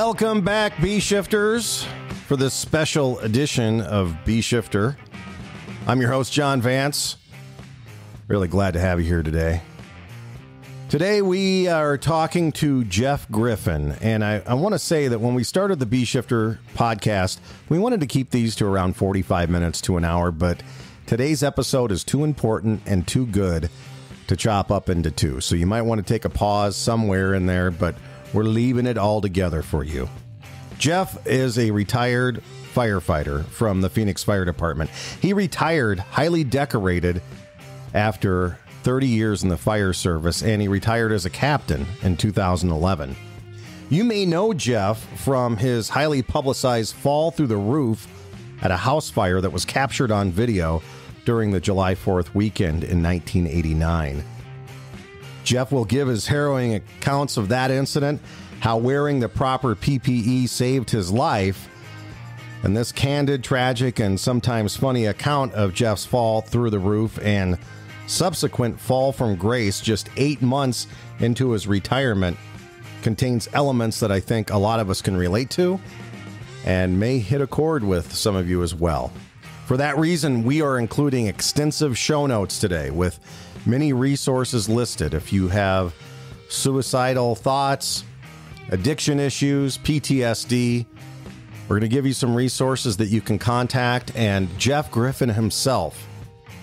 Welcome back, B-Shifters, for this special edition of B-Shifter. I'm your host, John Vance. Really glad to have you here today. Today we are talking to Jeff Griffin, and I want to say that when we started the B-Shifter podcast, we wanted to keep these to around 45 minutes to an hour, but today's episode is too important and too good to chop up into two. So you might want to take a pause somewhere in there, but we're leaving it all together for you. Jeff is a retired firefighter from the Phoenix Fire Department. He retired highly decorated after 30 years in the fire service, and he retired as a captain in 2011. You may know Jeff from his highly publicized fall through the roof at a house fire that was captured on video during the July 4th weekend in 1989. Jeff will give his harrowing accounts of that incident, how wearing the proper PPE saved his life, and this candid, tragic, and sometimes funny account of Jeff's fall through the roof and subsequent fall from grace just 8 months into his retirement contains elements that I think a lot of us can relate to and may hit a chord with some of you as well. For that reason, we are including extensive show notes today with many resources listed. If you have suicidal thoughts, addiction issues, PTSD, we're going to give you some resources that you can contact, and Jeff Griffin himself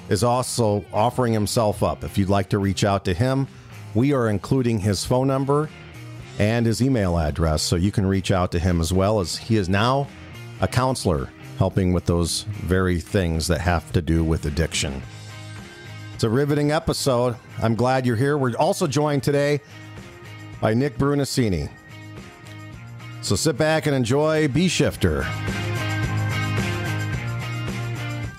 is also offering himself up. If you'd like to reach out to him, we are including his phone number and his email address, so you can reach out to him as well, as he is now a counselor helping with those very things that have to do with addiction. It's a riveting episode. I'm glad you're here. We're also joined today by Nick Brunacini. So sit back and enjoy B-Shifter.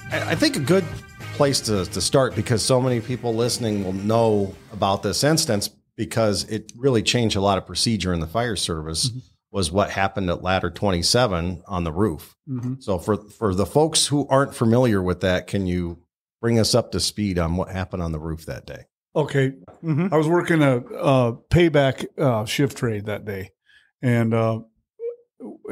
I think a good place to start, because so many people listening will know about this instance, because it really changed a lot of procedure in the fire service, was what happened at Ladder 27 on the roof. So for the folks who aren't familiar with that, can you bring us up to speed on what happened on the roof that day? Okay. I was working a payback shift trade that day. And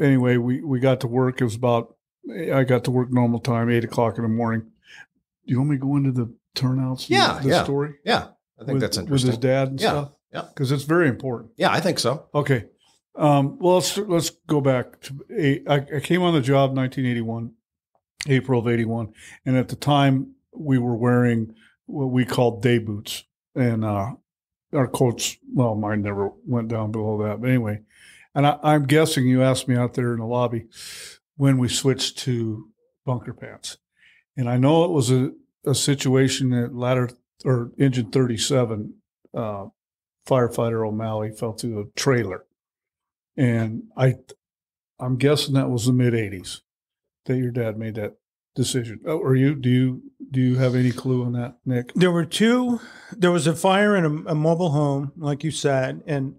anyway, we got to work. It was I got to work normal time, 8 o'clock in the morning. Do you want me to go into the turnouts? The story? Yeah. I think that's interesting. With his dad and stuff? Yeah. Because it's very important. Yeah, I think so. Okay. Well, let's go back to I came on the job in 1981, April of 81. And at the time, we were wearing what we called day boots. And our coats, well, mine never went down below that. But anyway, and I'm guessing you asked me out there in the lobby when we switched to bunker pants. And I know it was a situation at ladder or engine 37, firefighter O'Malley fell through a trailer. And I'm guessing that was the mid-'80s that your dad made that decision. Or do you have any clue on that, Nick? There was a fire in a mobile home, like you said, and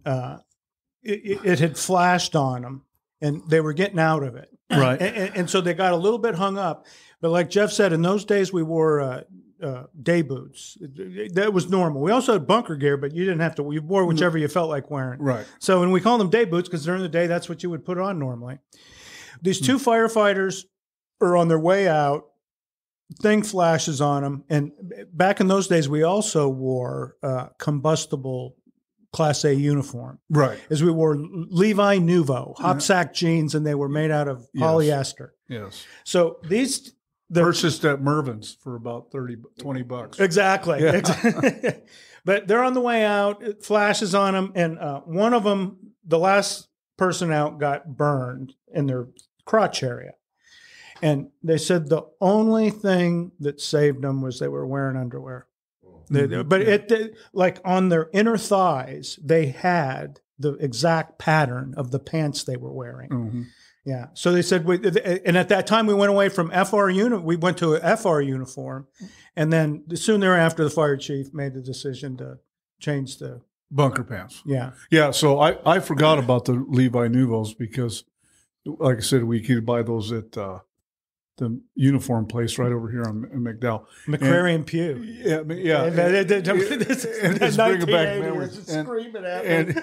it had flashed on them, and they were getting out of it. Right. And so they got a little bit hung up. But like Jeff said, in those days we wore day boots. That was normal. We also had bunker gear, but you didn't have to. You wore whichever you felt like wearing. Right. So, and we call them day boots because during the day, that's what you would put on normally. These two firefighters are on their way out. Thing flashes on them. And back in those days, we also wore combustible Class A uniform. Right. As we wore Levi Nouveau, hop-sack jeans, and they were made out of polyester. Yes. So these... Purchased at Mervin's for about $20. Exactly. Yeah. But they're on the way out. It flashes on them. And one of them, the last person out, got burned in their crotch area. And they said the only thing that saved them was they were wearing underwear. But like on their inner thighs, they had the exact pattern of the pants they were wearing. Yeah. So they said, and at that time we went away from we went to a FR uniform. And then soon thereafter, the fire chief made the decision to change the bunker pants. Yeah. Yeah. So I forgot about the Levi Nouveaus because, like I said, we could buy those at the uniform place right over here on McDowell. McCrary and Pew. Yeah. Just bring it back memories. Screaming at me.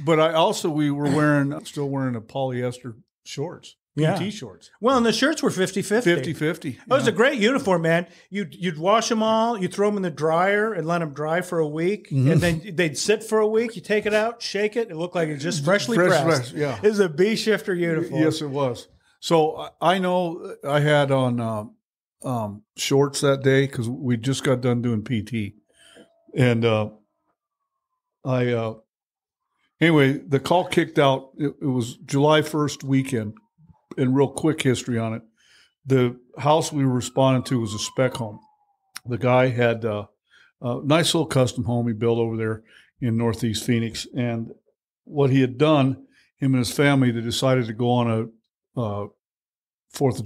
But we were still wearing a polyester shorts. PT shorts. Well, and the shirts were 50-50. 50-50. It was a great uniform, man. You'd wash them all, you throw them in the dryer and let them dry for a week, and then they'd sit for a week. You take it out, shake it. It looked like it just freshly pressed. Yeah. It was a B shifter uniform. Yes, it was. So I know I had on shorts that day because we just got done doing PT. And anyway, the call kicked out. It was July 1st weekend. And real quick history on it. The house we were responding to was a spec home. The guy had a nice little custom home he built over there in Northeast Phoenix. And what he had done, him and his family, they decided to go on a 4th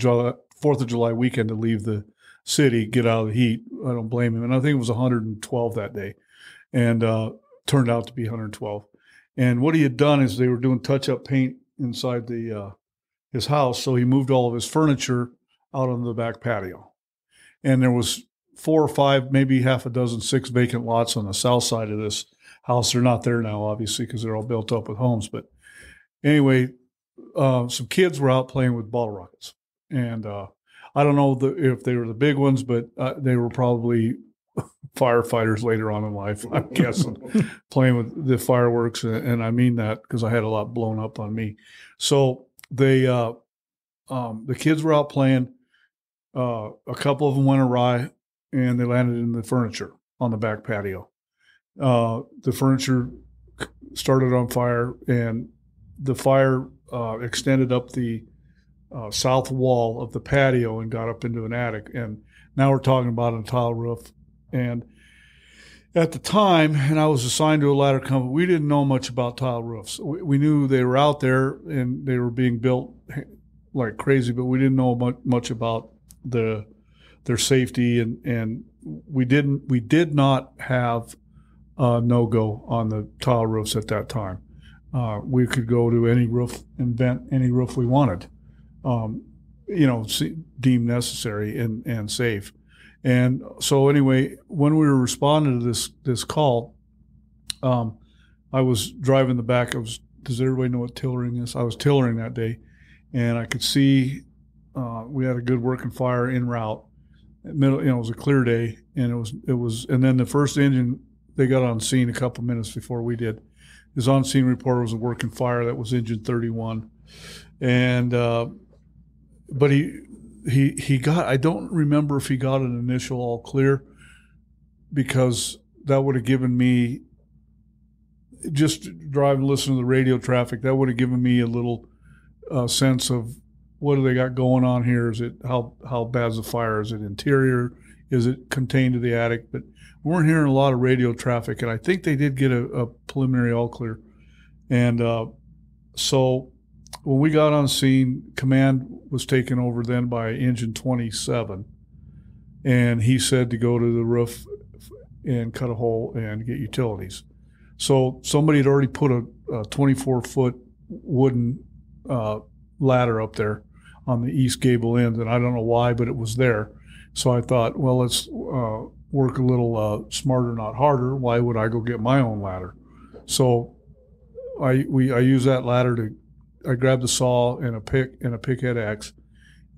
of July weekend to leave the city, get out of the heat. I don't blame him. And I think it was 112 that day. And turned out to be 112. And what he had done is they were doing touch-up paint inside his house, so he moved all of his furniture out on the back patio. And there was 4 or 5, maybe half a dozen, 6 vacant lots on the south side of this house. They're not there now, obviously, because they're all built up with homes. But anyway, some kids were out playing with bottle rockets. And I don't know if they were the big ones, but they were probably firefighters later on in life, I'm guessing, playing with the fireworks. And I mean that because I had a lot blown up on me. So the kids were out playing. A couple of them went awry, and they landed in the furniture on the back patio. The furniture started on fire, and the fire extended up the south wall of the patio and got up into an attic. And now we're talking about a tile roof. And at the time, and I was assigned to a ladder company, we didn't know much about tile roofs. We knew they were out there and they were being built like crazy, but we didn't know much about their safety. And we did not have a no-go on the tile roofs at that time. We could go to any roof and vent any roof we wanted, deemed necessary and safe. And so anyway, when we were responding to this call, I was driving the back. Does everybody know what tillering is? I was tillering that day, and I could see we had a good working fire en route. It was a clear day, and it was. And then the first engine, they got on scene a couple minutes before we did. His on-scene report was a working fire that was engine 31, and but he got, I don't remember if he got an initial all clear, because that would have given me, just driving, listening to the radio traffic, that would have given me a little sense of what do they got going on here? Is it, how bad's the fire? Is it interior? Is it contained to the attic? But we weren't hearing a lot of radio traffic, and I think they did get a preliminary all clear. And so when we got on scene, command was taken over then by engine 27, and he said to go to the roof and cut a hole and get utilities. So somebody had already put a 24-foot wooden ladder up there on the east gable end, and I don't know why, but it was there. So I thought, well, let's work a little smarter, not harder. Why would I go get my own ladder? So I used that ladder I grabbed a saw and a pick and a pickhead axe,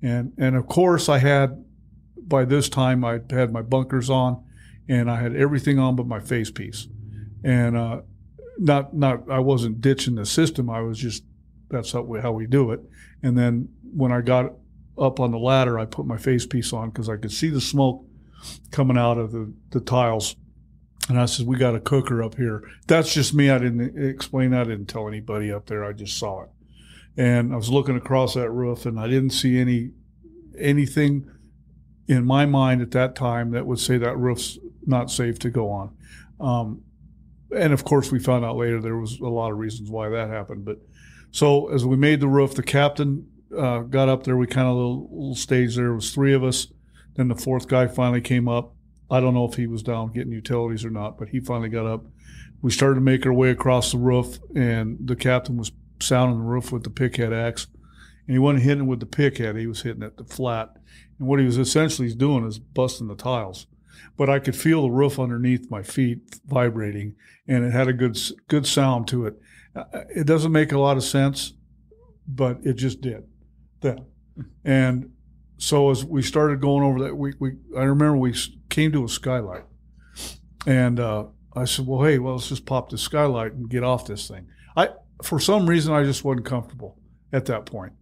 and of course by this time I had my bunkers on, and I had everything on but my face piece, and I wasn't ditching the system. I was just, that's how we do it. And then when I got up on the ladder, I put my face piece on because I could see the smoke coming out of the tiles. And I said, we got a cooker up here. That's just me. I didn't explain that. I didn't tell anybody up there. I just saw it. And I was looking across that roof, and I didn't see anything in my mind at that time that would say that roof's not safe to go on. And of course, we found out later there was a lot of reasons why that happened. But so as we made the roof, the captain got up there. We kind of little stage there. It was 3 of us. Then the 4th guy finally came up. I don't know if he was down getting utilities or not, but he finally got up. We started to make our way across the roof, and the captain was sounding the roof with the pickhead axe. And he wasn't hitting it with the pickhead. He was hitting it the flat. And what he was essentially doing is busting the tiles. But I could feel the roof underneath my feet vibrating, and it had a good sound to it. It doesn't make a lot of sense, but it just did then. And so as we started going over that, I remember we came to a skylight, and I said, well, hey, let's just pop this skylight and get off this thing. For some reason, I just wasn't comfortable at that point.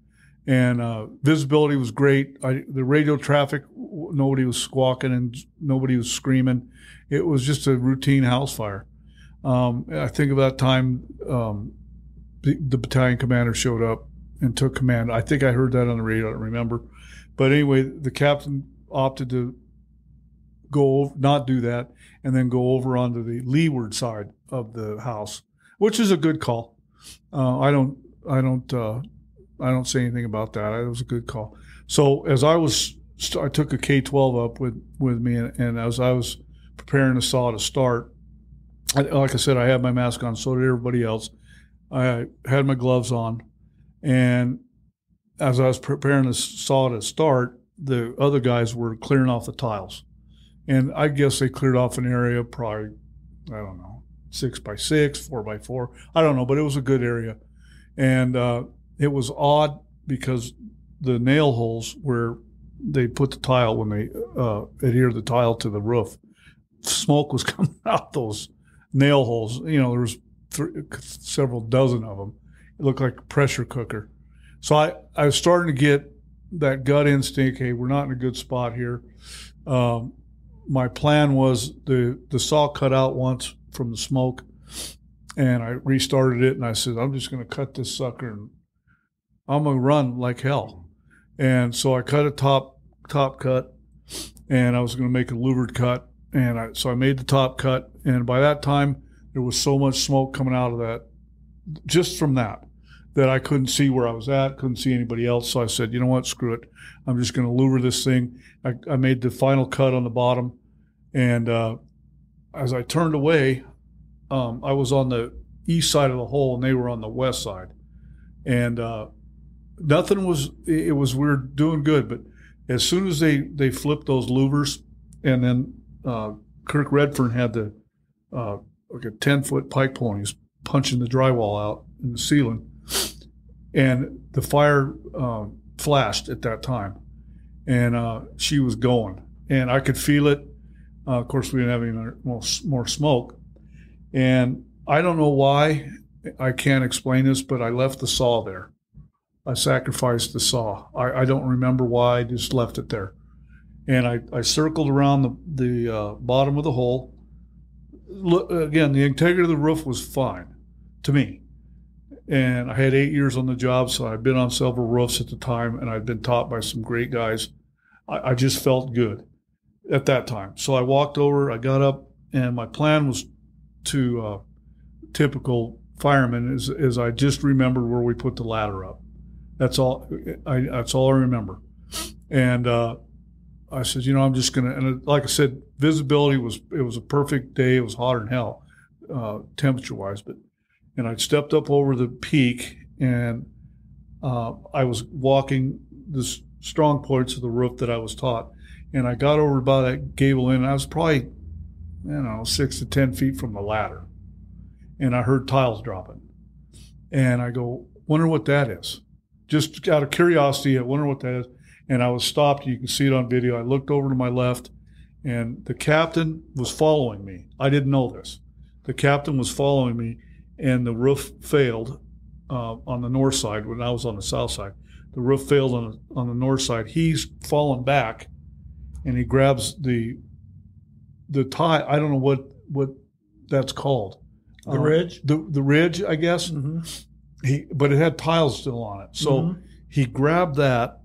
And visibility was great. The radio traffic, nobody was squawking and nobody was screaming. It was just a routine house fire. I think at that time, the battalion commander showed up and took command. I think I heard that on the radio. I don't remember. But anyway, the captain opted to not do that, and then go over onto the leeward side of the house, which is a good call. I don't say anything about that. It was a good call. So as I took a K-12 up with me, and as I was preparing the saw to start, like I said, I had my mask on. So did everybody else. I had my gloves on, and as I was preparing the saw to start, the other guys were clearing off the tiles. And I guess they cleared off an area probably, I don't know, 6x6, 4x4. I don't know, but it was a good area. And it was odd because the nail holes where they put the tile, when they adhere the tile to the roof, smoke was coming out those nail holes. There was several dozen of them. It looked like a pressure cooker. So I was starting to get that gut instinct, hey, we're not in a good spot here. My plan was the saw cut out once from the smoke, and I restarted it, and I said, I'm just going to cut this sucker, and I'm going to run like hell. And so I cut a top cut, and I was going to make a louvered cut, and so I made the top cut, and by that time, there was so much smoke coming out of that, just from that I couldn't see where I was at, couldn't see anybody else. So I said, you know what, screw it. I'm just going to louver this thing. I made the final cut on the bottom, and as I turned away, I was on the east side of the hole, and they were on the west side. And we were doing good, but as soon as they flipped those louvers, and then Kirk Redfern had like a 10-foot pike pole, he's punching the drywall out in the ceiling. And the fire flashed at that time, and she was going, and I could feel it. Of course, we didn't have any more smoke, and I don't know why. I can't explain this, but I left the saw there. I sacrificed the saw. I don't remember why. I just left it there, and I circled around the bottom of the hole. Look, again, the integrity of the roof was fine to me. And I had 8 years on the job, so I'd been on several roofs at the time, and I'd been taught by some great guys. I just felt good at that time. So I walked over, I got up, and my plan was to, typical fireman, is I just remembered where we put the ladder up. That's all I remember. And I said, I'm just going to, and like I said, visibility it was a perfect day. It was hotter than hell, temperature-wise, and I stepped up over the peak, and I was walking the strong points of the roof that I was taught. And I got over about that gable end, and I was probably, 6 to 10 feet from the ladder. And I heard tiles dropping. And I go, wonder what that is. Just out of curiosity, I wonder what that is. And I was stopped. You can see it on video. I looked over to my left, and the captain was following me. I didn't know this. The captain was following me, and the roof failed on the north side when I was on the south side. The roof failed on the north side. He's fallen back, and he grabs the tie. I don't know what that's called. The ridge? The ridge, I guess. Mm-hmm. But it had tiles still on it. So he grabbed that.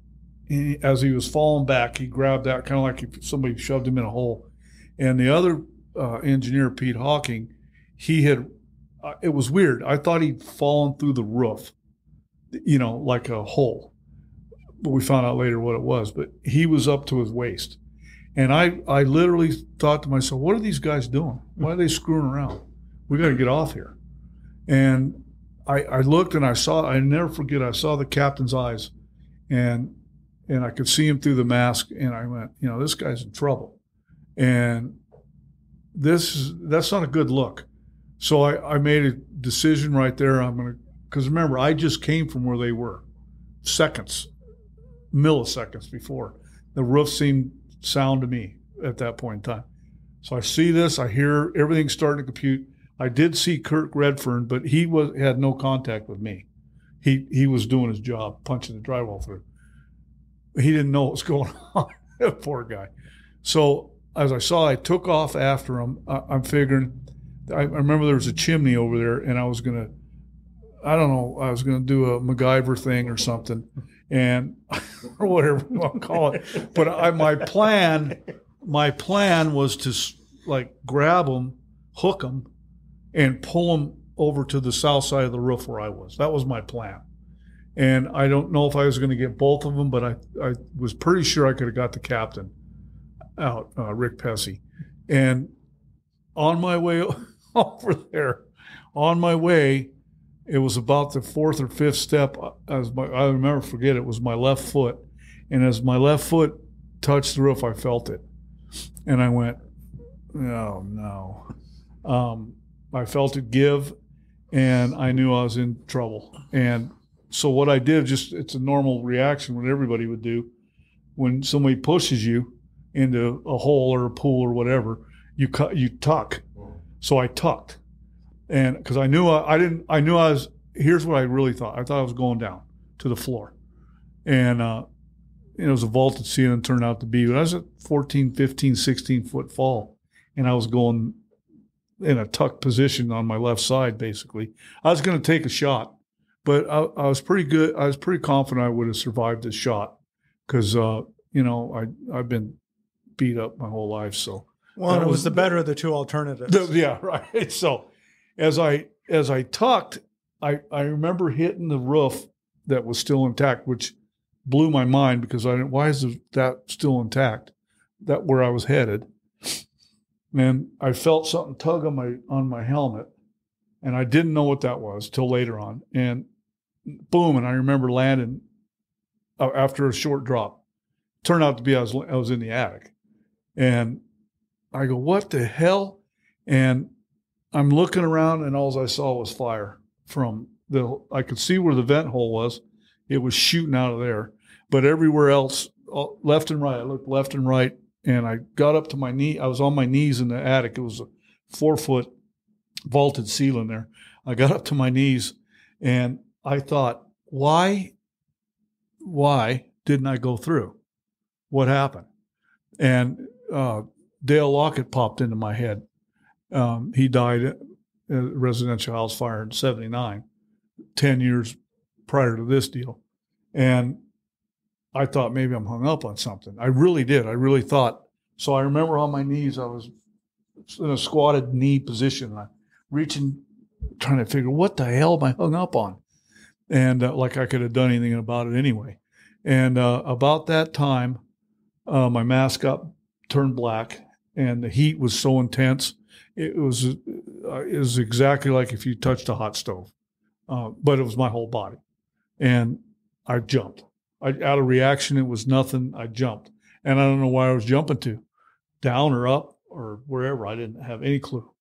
As he was falling back, he grabbed that kind of like if somebody shoved him in a hole. And the other engineer, Pete Hawking, he had, it was weird. I thought he'd fallen through the roof, like a hole. But we found out later what it was. But he was up to his waist. And I literally thought to myself, what are these guys doing? Why are they screwing around? We got to get off here. And I looked, and I never forget, I saw the captain's eyes, and I could see him through the mask, and I went, this guy's in trouble. And that's not a good look. So I made a decision right there. Because remember, I just came from where they were, milliseconds before. The roof seemed sound to me at that point in time. So I see this, I hear everything starting to compute. I did see Kirk Redfern, but he had no contact with me. He was doing his job, punching the drywall through. He didn't know what was going on. Poor guy. So as I saw, I took off after him. I'm figuring, I remember there was a chimney over there, and I was going to do a MacGyver thing or something, and or whatever you want to call it. But my plan was to like grab them, hook them, and pull them over to the south side of the roof where I was. That was my plan. And I don't know if I was going to get both of them, but I was pretty sure I could have got the captain out, Rick Pesci. And on my way over there, it was about the fourth or fifth step. I'll never forget, it was my left foot. And as my left foot touched the roof, I felt it. And I went, oh, no. I felt it give, and I knew I was in trouble. And so what I did, it's a normal reaction what everybody would do. When somebody pushes you into a hole or a pool or whatever, you tuck. So I tucked. And because I knew here's what I really thought. I thought I was going down to the floor. And it was a vaulted ceiling, turned out to be. But I was at 14, 15, 16-foot fall. And I was going in a tucked position on my left side, basically. I was going to take a shot. But I was pretty good. I was pretty confident I would have survived this shot because, I've been beat up my whole life. So, well, it was the better of the two alternatives. Yeah, right. So as I tucked, I remember hitting the roof that was still intact, which blew my mind because why is that still intact? That where I was headed. And I felt something tug on my helmet, and I didn't know what that was till later on. And boom, and I remember landing after a short drop. Turned out to be I was in the attic. And I go, what the hell? And I'm looking around, and all I saw was fire I could see where the vent hole was. It was shooting out of there. But everywhere else, left and right, I looked left and right, and I got up to my knee. I was on my knees in the attic. It was a 4-foot vaulted ceiling there. I got up to my knees, and I thought, why didn't I go through? What happened? And Dale Lockett popped into my head. He died at a residential house fire in 1979, 10 years prior to this deal. And I thought maybe I'm hung up on something. I really did. I really thought. So I remember on my knees, I was in a squatted knee position. I'm reaching, trying to figure, what the hell am I hung up on? And like I could have done anything about it anyway. And about that time, my mask turned black, and the heat was so intense. It was exactly like if you touched a hot stove, but it was my whole body. And I jumped. Out of reaction, it was nothing. I jumped. And I don't know why I was jumping to, down or up or wherever. I didn't have any clue.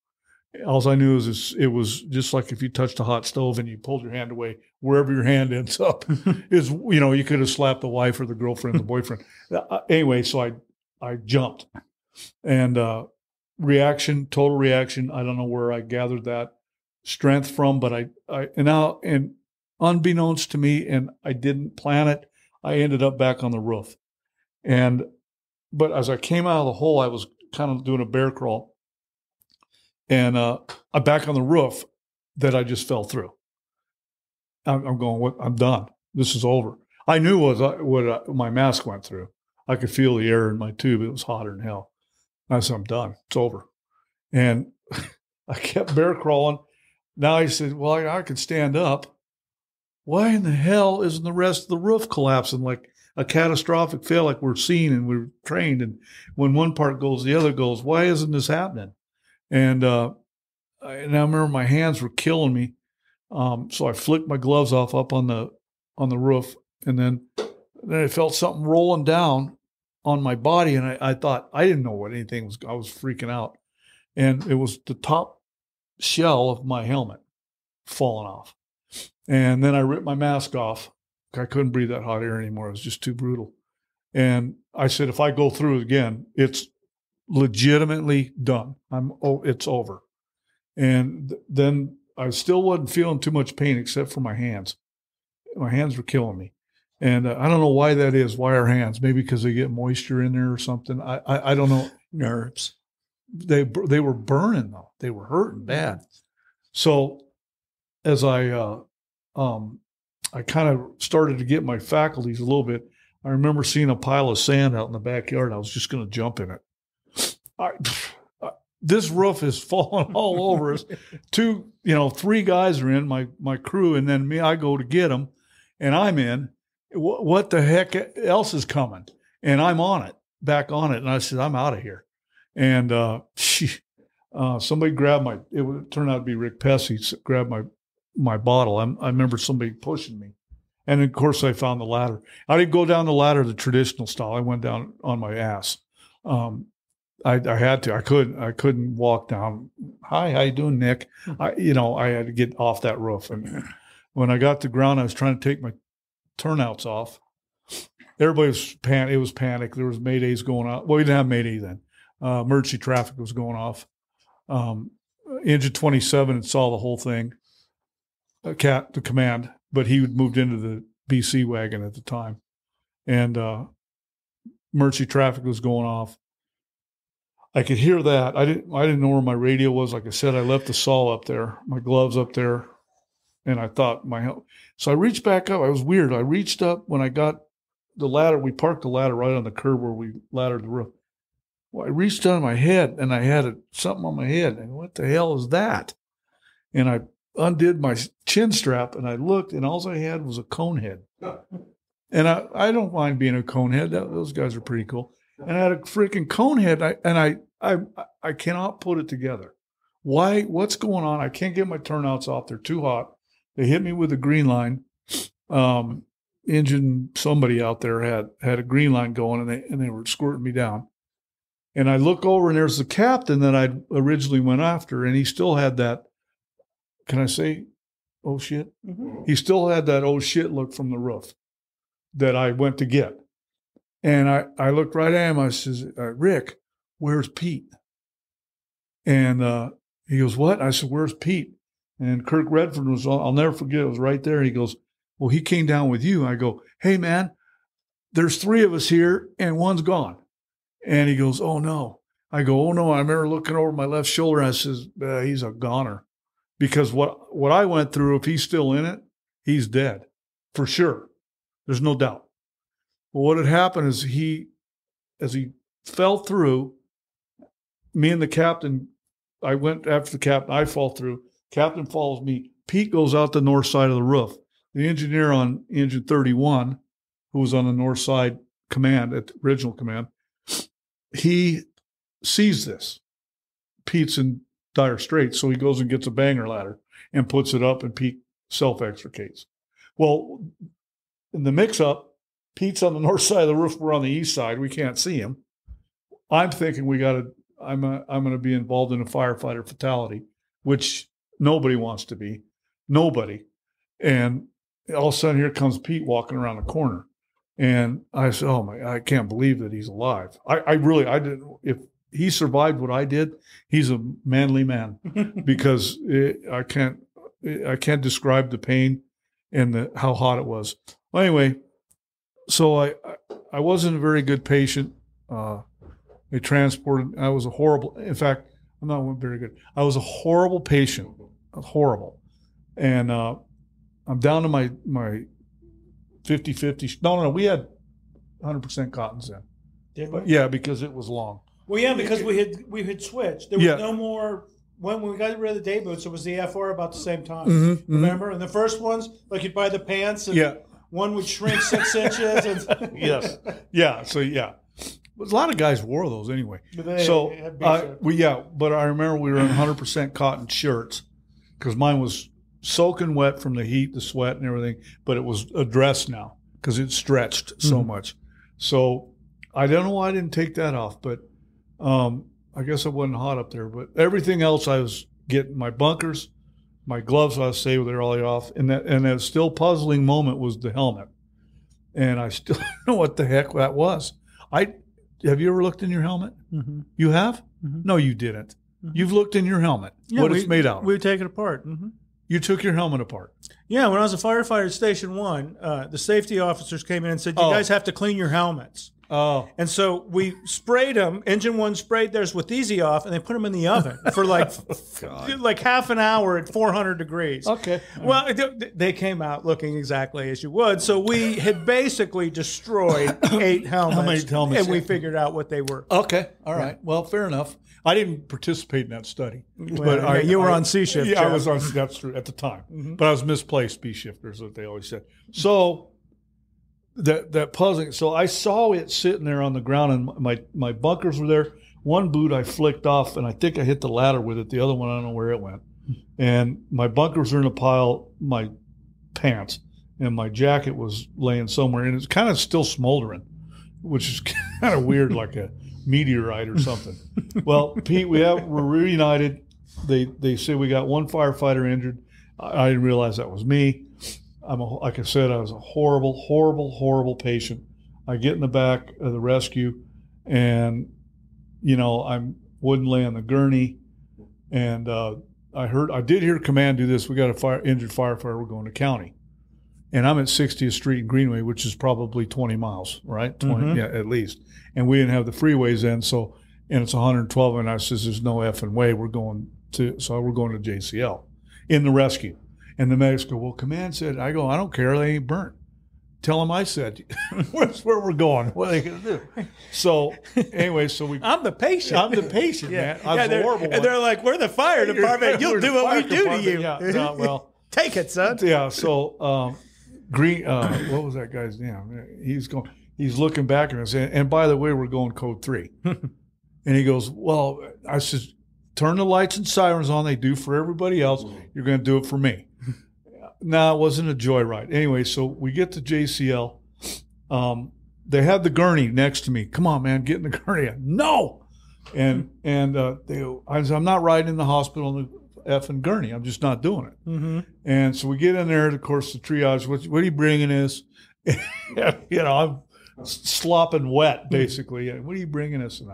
All I knew is it was just like if you touched a hot stove and you pulled your hand away, wherever your hand ends up is, you could have slapped the wife or the girlfriend, the boyfriend. Anyway, so I jumped, and total reaction. I don't know where I gathered that strength from, but and unbeknownst to me, and I didn't plan it, I ended up back on the roof. But as I came out of the hole, I was kind of doing a bear crawl. And I'm back on the roof that I just fell through. I'm going, I'm done. This is over. I knew what my mask went through. I could feel the air in my tube. It was hotter than hell. I said, I'm done. It's over. And I kept bear crawling. Now he said, well, I could stand up. Why in the hell isn't the rest of the roof collapsing like a catastrophic fail like we're seeing and we're trained? And when one part goes, the other goes. Why isn't this happening? And I remember my hands were killing me. So I flicked my gloves off up on the roof. And then I felt something rolling down on my body. And I thought, I didn't know what anything was. I was freaking out. And it was the top shell of my helmet falling off. And then I ripped my mask off. I couldn't breathe that hot air anymore. It was just too brutal. And I said, if I go through it again, it's legitimately done. It's over. And then I still wasn't feeling too much pain except for my hands. My hands were killing me. And I don't know why that is. Why our hands? Maybe because they get moisture in there or something. I don't know. Nerves. They were burning though. They were hurting bad. So as I kind of started to get my faculties a little bit, I remember seeing a pile of sand out in the backyard. I was just going to jump in it. This roof is falling all over us. 3 guys are in my crew, and then me. I go to get them, and I'm in. What the heck else is coming? And I'm back on it. And I said, I'm out of here. And somebody grabbed it turned out to be Rick Pessy, grabbed my bottle. I remember somebody pushing me. And of course I found the ladder. I didn't go down the ladder the traditional style. I went down on my ass. I had to. I couldn't walk down. Hi, how you doing, Nick? I had to get off that roof. And when I got to the ground, I was trying to take my turnouts off. Everybody was it was panic. There was maydays going on. Well, we didn't have mayday then. Emergency traffic was going off. Engine 27 saw the whole thing. The command, but he had moved into the BC wagon at the time, and emergency traffic was going off. I could hear that. I didn't know where my radio was. Like I said, I left the saw up there, my gloves up there, and I thought so I reached back up. I was weird. I reached up when I got the ladder. We parked the ladder right on the curb where we laddered the roof. Well, I reached on my head, and I had something on my head. And what the hell is that? And I undid my chin strap, and I looked, and all I had was a cone head. And I don't mind being a cone head. Those guys are pretty cool. And I had a freaking cone head, and I cannot put it together. Why? What's going on? I can't get my turnouts off. They're too hot. They hit me with a green line. Engine, somebody out there had a green line going, and they were squirting me down. And I look over, and there's the captain that I originally went after, and he still had that, can I say, oh shit? Mm-hmm. He still had that oh shit look from the roof that I went to get. And I looked right at him. I says, Rick, where's Pete? And he goes, what? I said, where's Pete? And Kirk Redford was, I'll never forget, it was right there. He goes, well, he came down with you. I go, hey, man, there's 3 of us here and one's gone. And he goes, oh, no. I go, oh, no. I remember looking over my left shoulder. And I says, he's a goner. Because what I went through, if he's still in it, he's dead for sure. There's no doubt. Well, what had happened is as he fell through, me and the captain, I went after the captain, I fall through. Captain follows me. Pete goes out the north side of the roof. The engineer on engine 31, who was on the north side command, at the original command, he sees this. Pete's in dire straits, so he goes and gets a banger ladder and puts it up, and Pete self-extricates. Well, in the mix-up, Pete's on the north side of the roof. We're on the east side. We can't see him. I'm thinking I'm going to be involved in a firefighter fatality, which nobody wants to be. Nobody. And all of a sudden, here comes Pete walking around the corner. And I said, oh, I can't believe that he's alive. I didn't. If he survived what I did, he's a manly man because I can't describe the pain and how hot it was. Well, anyway, so I wasn't a very good patient. They transported. I was a horrible. In fact, I'm not very good. I was a horrible patient. Horrible. And I'm down to my 50-50. No. We had 100% cottons in. Did we? Yeah, because it was long. Well, yeah, because we had switched. There was no more. When we got rid of the day boots, it was the FR about the same time. Mm-hmm, remember? Mm-hmm. And the first ones, like you'd buy the pants, and one would shrink 6 inches. And yes. Yeah. So yeah, but a lot of guys wore those anyway. But I remember we were in 100% cotton shirts because mine was soaking wet from the heat, the sweat, and everything. But it was a dress now because it stretched so much. So I don't know why I didn't take that off, but I guess it wasn't hot up there. But everything else, I was get my bunkers, my gloves, I say they're all off. And that still puzzling moment was the helmet. And I still don't know what the heck that was. Have you ever looked in your helmet? Mm-hmm. You have? Mm-hmm. No, you didn't. Mm-hmm. You've looked in your helmet. Yeah, what it's made out of. We take it apart. Mm-hmm. You took your helmet apart. Yeah, when I was a firefighter at Station 1, the safety officers came in and said, you guys have to clean your helmets. Oh. And so we sprayed them. Engine 1 sprayed theirs with Easy Off, and they put them in the oven for like half an hour at 400 degrees. Okay. Well, they came out looking exactly as you would. So we had basically destroyed 8 helmets, and we figured out what they were. Okay. All right. Well, fair enough. I didn't participate in that study. Well, but you were on C shift. Yeah, I was on, that's true, at the time. Mm-hmm. But I was misplaced B shifter is what they always said. So that puzzling. So I saw it sitting there on the ground, and my bunkers were there. One boot I flicked off, and I think I hit the ladder with it. The other one, I don't know where it went. And my bunkers were in a pile, my pants, and my jacket was laying somewhere. And it's kind of still smoldering, which is kind of weird, like a meteorite or something. Well, Pete, we're reunited. They say we got one firefighter injured. I didn't realize that was me. Like I said, I was a horrible, horrible, horrible patient. I get in the back of the rescue, and I wouldn't lay on the gurney, and I did hear command do this. We got a injured firefighter. We're going to county, and I'm at 60th Street and Greenway, which is probably 20 miles, right? 20, yeah, at least. And we didn't have the freeways then, and it's 112, and I says, "There's no effing way we're going to." So we're going to JCL in the rescue. And the medics go, "Well, command said." I go, "I don't care. They ain't burnt. Tell them I said." That's where we're going. What are they going to do? So anyway, I'm the patient. Man. I was a horrible one. And they're like, "We're the fire department. You'll do what we do to you." Yeah, well, take it, son. Yeah. So what was that guy's name? He's looking back at us, and by the way, we're going code 3. And he goes, "Well," I says, "turn the lights and sirens on. They do for everybody else. You're going to do it for me." No, it wasn't a joyride. Anyway, so we get to JCL. They had the gurney next to me. "Come on, man, get in the gurney." No. And I said, "I'm not riding in the hospital in the effing gurney. I'm just not doing it." Mm-hmm. And so we get in there, and of course, the triage, what are you bringing us? I'm slopping wet, basically. "What are you bringing us?" And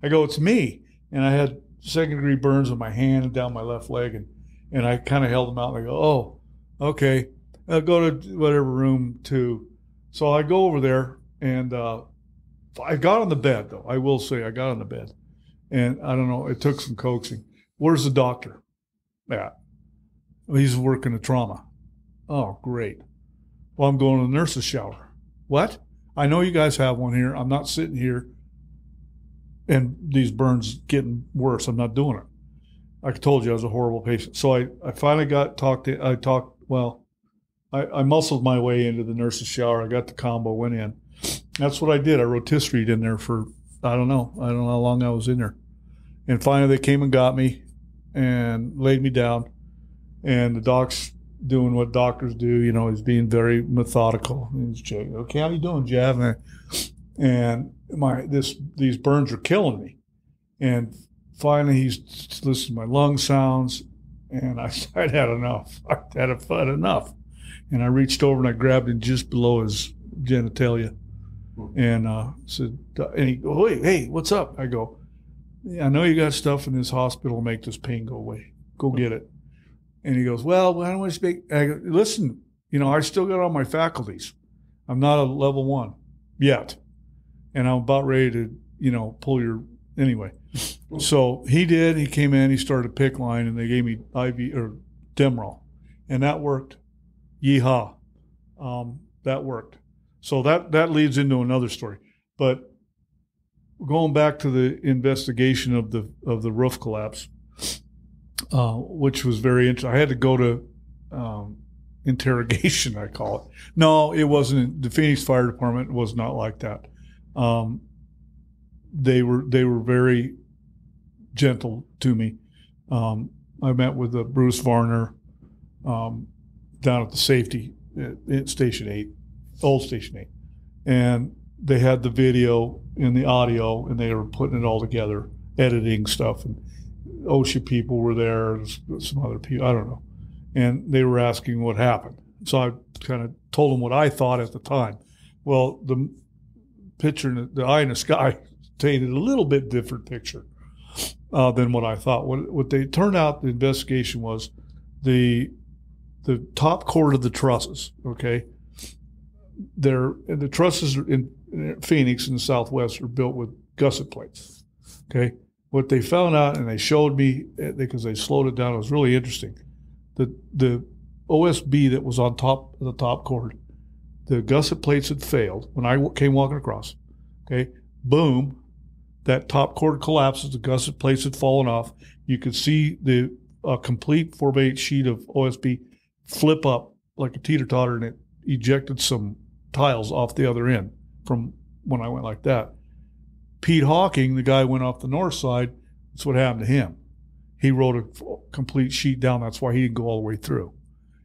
I go, "It's me." And I had second-degree burns on my hand and down my left leg, and I kind of held them out, and I go, "Oh, okay, I'll go to whatever room 2. So I go over there, and I got on the bed, though. I will say I got on the bed. And I don't know, it took some coaxing. "Where's the doctor?" "Yeah, well, he's working the trauma." "Oh, great. Well, I'm going to the nurse's shower." "What? I know you guys have one here. I'm not sitting here and these burns getting worse. I'm not doing it." I told you I was a horrible patient. So I finally I muscled my way into the nurse's shower. I got the combo, went in. That's what I did. I rotisserie in there for, I don't know how long I was in there. And finally they came and got me and laid me down. And the doc's doing what doctors do, he's being very methodical. He's checking, "Okay, how you doing, Jav?" And these burns are killing me. And finally, he's listening to my lung sounds, and I'd had enough. I'd had enough. And I reached over and I grabbed him just below his genitalia, and said, and he goes, hey, what's up?" I go, "Yeah, I know you got stuff in this hospital to make this pain go away. Go get it." And he goes, "Well, I don't want to speak." I go, "Listen, I still got all my faculties. I'm not a level 1 yet. And I'm about ready to, pull your, anyway." So he did. He came in, he started a PICC line, and they gave me IV or Demerol, and that worked. Yeehaw. That worked. So that leads into another story. But going back to the investigation of the roof collapse, which was very interesting. I had to go to interrogation, I call it. No, it wasn't. The Phoenix Fire Department was not like that. They were very gentle to me. I met with Bruce Varner down at the safety at Station 8, old Station 8. And they had the video and the audio, and they were putting it all together, editing stuff. And OSHA people were there, some other people, I don't know. And they were asking what happened. So I kind of told them what I thought at the time. Well, the picture, the eye in the sky painted a little bit different picture than what I thought. What they turned out, the investigation was the top cord of the trusses, okay? The trusses in Phoenix in the Southwest are built with gusset plates, okay? What they found out, and they showed me, because they slowed it down, it was really interesting. The OSB that was on top of the top cord, the gusset plates had failed when I came walking across, okay? Boom, that top cord collapses, the gusset plates had fallen off. You could see the complete 4x8 sheet of OSB flip up like a teeter-totter, and it ejected some tiles off the other end from when I went like that. Pete Hawking, the guy who went off the north side, that's what happened to him. He wrote a complete sheet down. That's why he didn't go all the way through.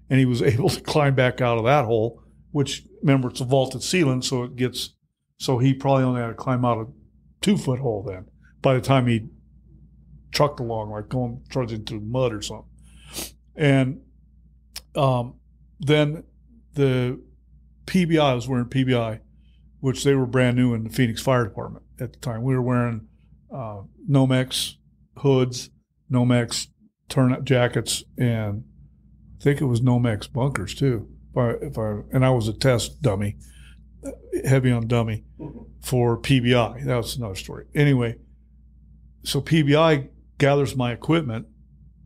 And he was able to climb back out of that hole, which, remember, it's a vaulted ceiling, so he probably only had to climb out a 2-foot hole then by the time he trucked along, like going trudging through mud or something. And then the PBI, I was wearing PBI, which they were brand new in the Phoenix Fire Department at the time. We were wearing Nomex hoods, Nomex turnout jackets, and I think it was Nomex bunkers too. And I was a test dummy, heavy on dummy for PBI. That was another story. Anyway, so PBI gathers my equipment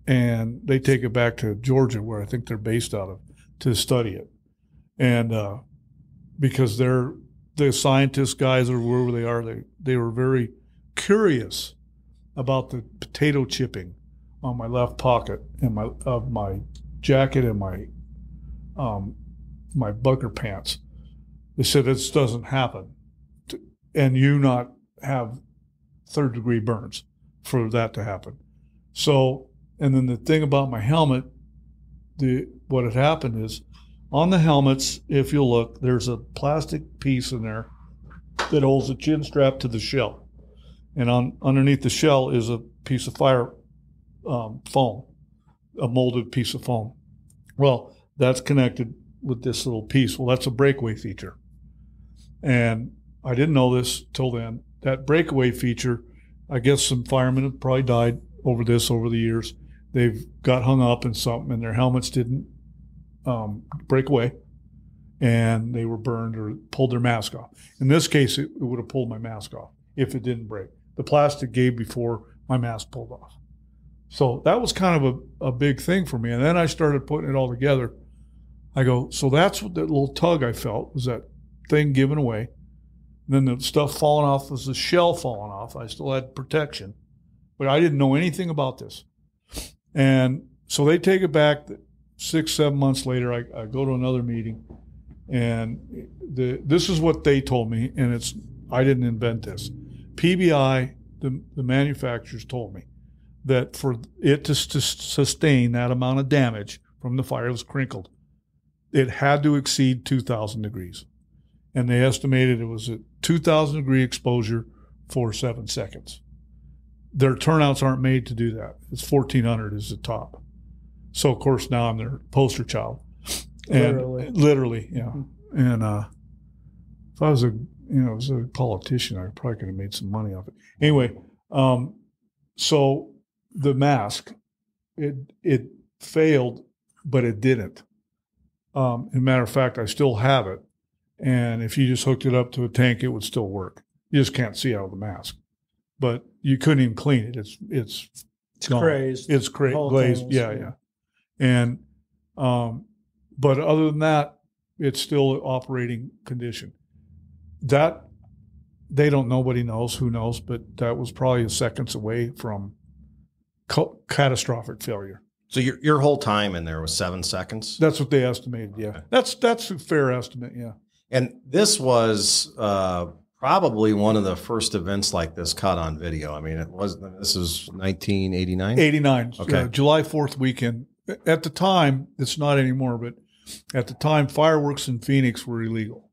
and they take it back to Georgia, where I think they're based out of, to study it. And because the scientist guys or wherever they are, they were very curious about the potato chipping on my left pocket and of my jacket and my bunker pants. They said, this doesn't happen, and you not have third-degree burns for that to happen. So, and then the thing about my helmet, what had happened is, on the helmets, if you look, there's a plastic piece in there that holds the chin strap to the shell. And underneath the shell is a piece of fire foam, a molded piece of foam. Well, that's connected with this little piece. Well, that's a breakaway feature. And I didn't know this till then. That breakaway feature, I guess some firemen have probably died over the years. They've got hung up in something and their helmets didn't break away, and they were burned or pulled their mask off. In this case, it would have pulled my mask off if it didn't break. The plastic gave before my mask pulled off. So that was kind of a big thing for me. And then I started putting it all together. I go, so that's what that little tug I felt, was that thing giving away. And then the stuff falling off was the shell falling off. I still had protection, but I didn't know anything about this. And so they take it back. 6-7 months later, I go to another meeting, and this is what they told me, and I didn't invent this. PBI, the manufacturers told me that for it to sustain that amount of damage from the fire, it was crinkled, it had to exceed 2,000 degrees. And they estimated it was a 2,000 degree exposure for 7 seconds. Their turnouts aren't made to do that. It's 1,400 is the top. So, of course, now I'm their poster child. And literally, yeah. And if I was a politician, I probably could have made some money off it. Anyway, so the mask, it failed, but it didn't. As a matter of fact, I still have it. And if you just hooked it up to a tank, it would still work. You just can't see out of the mask. But you couldn't even clean it. It's crazed. It's glazed. Yeah. And, but other than that, it's still operating condition. That, nobody knows, who knows, but that was probably seconds away from catastrophic failure. So your whole time in there was 7 seconds? That's what they estimated, yeah. Okay. That's a fair estimate, yeah. And this was probably one of the first events like this caught on video. I mean, this is 1989? 89. Okay. July 4th weekend. At the time, it's not anymore, but at the time, fireworks in Phoenix were illegal.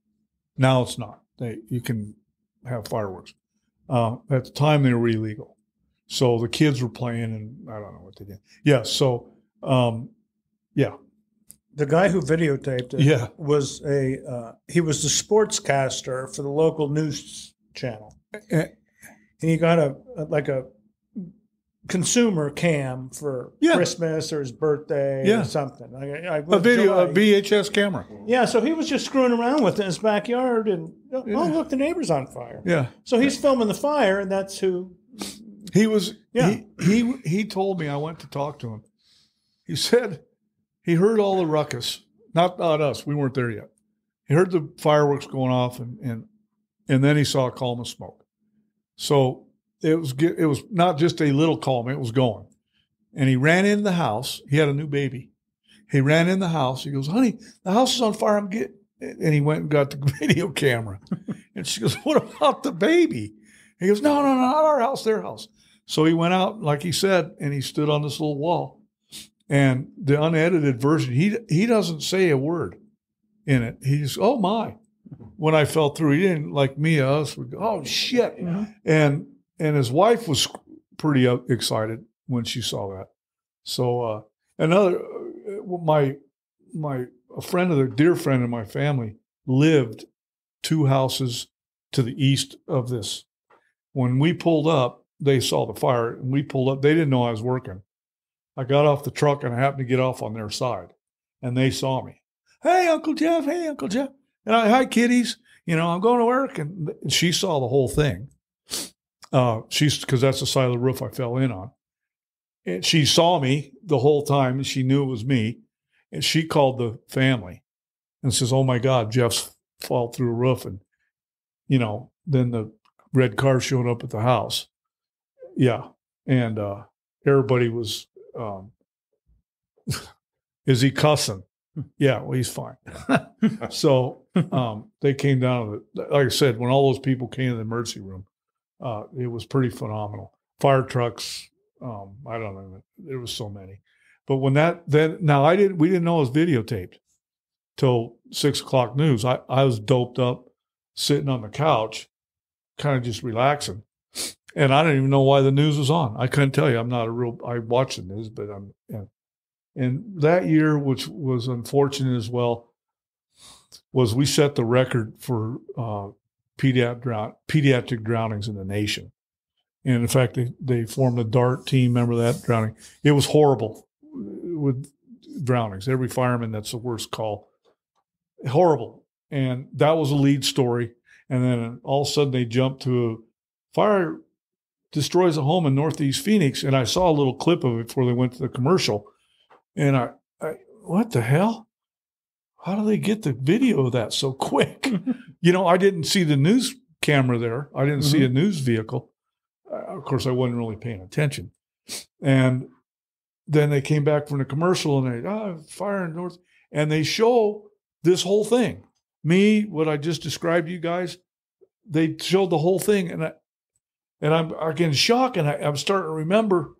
Now it's not. You can have fireworks. At the time, they were illegal. So the kids were playing, and I don't know what they did. Yeah. So, yeah. The guy who videotaped it was he was the sportscaster for the local news channel. And he got a consumer cam for Christmas or his birthday or something. A VHS camera. Yeah, so he was just screwing around with it in his backyard, and look, the neighbor's on fire. Yeah. So he's filming the fire, and that's who he was. Yeah. He told me, I went to talk to him. He said he heard all the ruckus. Not us. We weren't there yet. He heard the fireworks going off, and then he saw a column of smoke. So it was not just a little column; it was going. And he ran into the house. He had a new baby. He ran in the house. He goes, "Honey, the house is on fire. I'm getting." And he went and got the video camera. And she goes, "What about the baby?" He goes, "No, not our house, their house." So he went out, like he said, and he stood on this little wall. And the unedited version, he doesn't say a word in it. He just, oh my. When I fell through, he didn't like me, us would go, oh shit. Mm-hmm. And his wife was pretty excited when she saw that. So a dear friend of my family lived 2 houses to the east of this. When we pulled up, they saw the fire, and we pulled up. They didn't know I was working. I got off the truck, and I happened to get off on their side, and they saw me. Hey, Uncle Jeff. Hey, Uncle Jeff. And hi, kiddies. I'm going to work. And she saw the whole thing. Because that's the side of the roof I fell in on. And she saw me the whole time, and she knew it was me. And she called the family and says, oh my God, Jeff's fall through a roof. And, then the red car showed up at the house. Yeah. And everybody was, is he cussing? Yeah, well, he's fine. So they came down, like I said, when all those people came to the emergency room, it was pretty phenomenal. Fire trucks, I don't know, there was so many. But when we didn't know it was videotaped till 6:00 news. I was doped up, sitting on the couch, kind of just relaxing. And I didn't even know why the news was on. I couldn't tell you. I watch the news, but and that year, which was unfortunate as well, was we set the record for pediatric drownings in the nation. And in fact, they formed a DART team. Remember that drowning? It was horrible with drownings. Every fireman, that's the worst call. Horrible. And that was a lead story. And then all of a sudden they jumped to a fire destroys a home in Northeast Phoenix. And I saw a little clip of it before they went to the commercial. And I what the hell? How do they get the video of that so quick? I didn't see the news camera there. I didn't see a news vehicle. Of course, I wasn't really paying attention. And then they came back from the commercial and fire in North. And they show this whole thing. Me, what I just described to you guys, they showed the whole thing. And I'm getting shocked, and I'm starting to remember,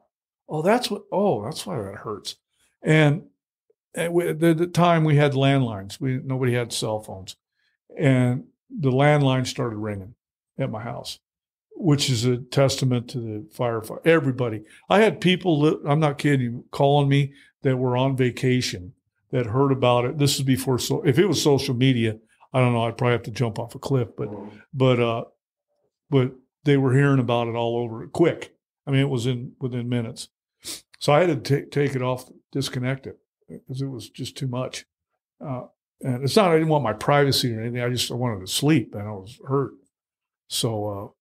that's why that hurts. And at the time we had landlines. Nobody had cell phones. And the landline started ringing at my house, which is a testament to the firefighter. Everybody. I had people, I'm not kidding you, calling me that were on vacation that heard about it. This is before, if it was social media, I don't know, I'd probably have to jump off a cliff, but they were hearing about it all over quick. I mean, it was within minutes. So I had to take it off, disconnect it, because it was just too much. And it's not, I didn't want my privacy or anything. I wanted to sleep, and I was hurt. So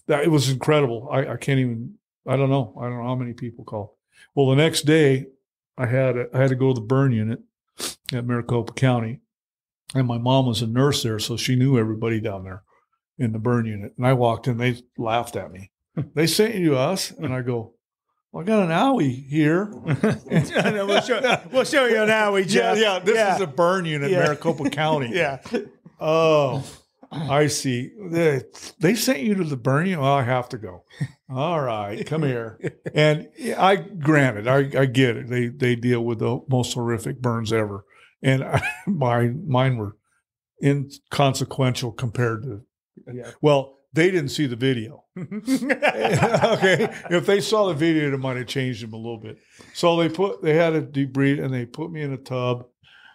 it was incredible. I can't even, I don't know how many people called. Well, the next day I had to go to the burn unit at Maricopa County, and my mom was a nurse there, so she knew everybody down there in the burn unit. And I walked in, they laughed at me. They sent you to us, and I go, well, I got an owie here. we'll show you an owie, Jeff. Yeah, this is a burn unit in Maricopa County. Yeah. Oh, I see. They sent you to the burn unit? Well, I have to go. All right, come here. And I get it. They deal with the most horrific burns ever. And mine were inconsequential compared to, well, they didn't see the video. Okay, if they saw the video, it might have changed them a little bit. So they had a debrief, and they put me in a tub,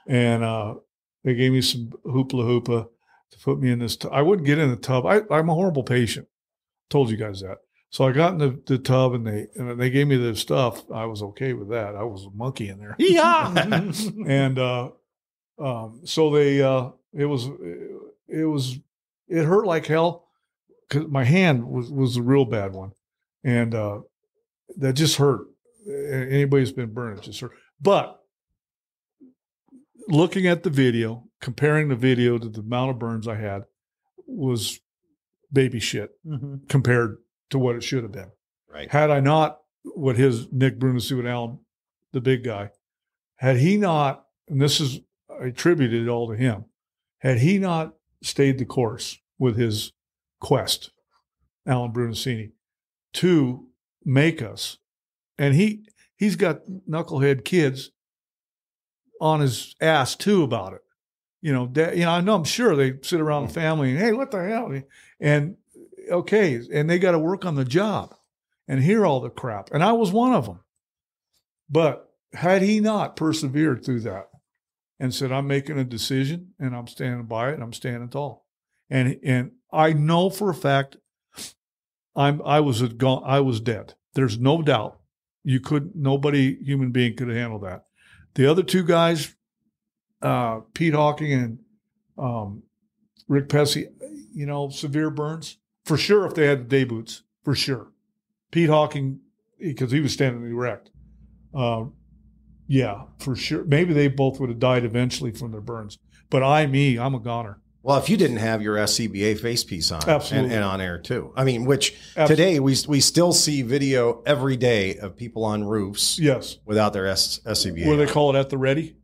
and they gave me some hoopla to put me in this. I wouldn't get in the tub. I'm a horrible patient. Told you guys that. So I got in the tub, and they gave me the stuff. I was okay with that. I was a monkey in there. Yeah. And so it hurt like hell, because my hand was a real bad one, and that just hurt. Anybody who's been burned, it just hurt. But looking at the video, comparing the video to the amount of burns I had, was baby shit compared to what it should have been. Right. Had I not, what his Nick Brunasuit Allen, the big guy, had he not, and this is, I attributed it all to him, had he not stayed the course with his quest, Alan Brunasini, to make us, and he's got knucklehead kids on his ass too about it. I know, I'm sure they sit around the family and, hey, what the hell? And okay, and they got to work on the job and hear all the crap. And I was one of them. But had he not persevered through that and said, I'm making a decision and I'm standing by it and I'm standing tall. And I know for a fact I was dead. There's no doubt. Nobody, human being, could have handled that. The other two guys, Pete Hawking and Rick Pesci, severe burns. For sure, if they had the day boots, for sure. Pete Hawking, because he was standing erect. Yeah, for sure. Maybe they both would have died eventually from their burns. But I'm a goner. Well, if you didn't have your SCBA face piece on, absolutely, and on air too. I mean, which absolutely. Today we still see video every day of people on roofs, yes, without their SCBA. What do they call it, at the ready?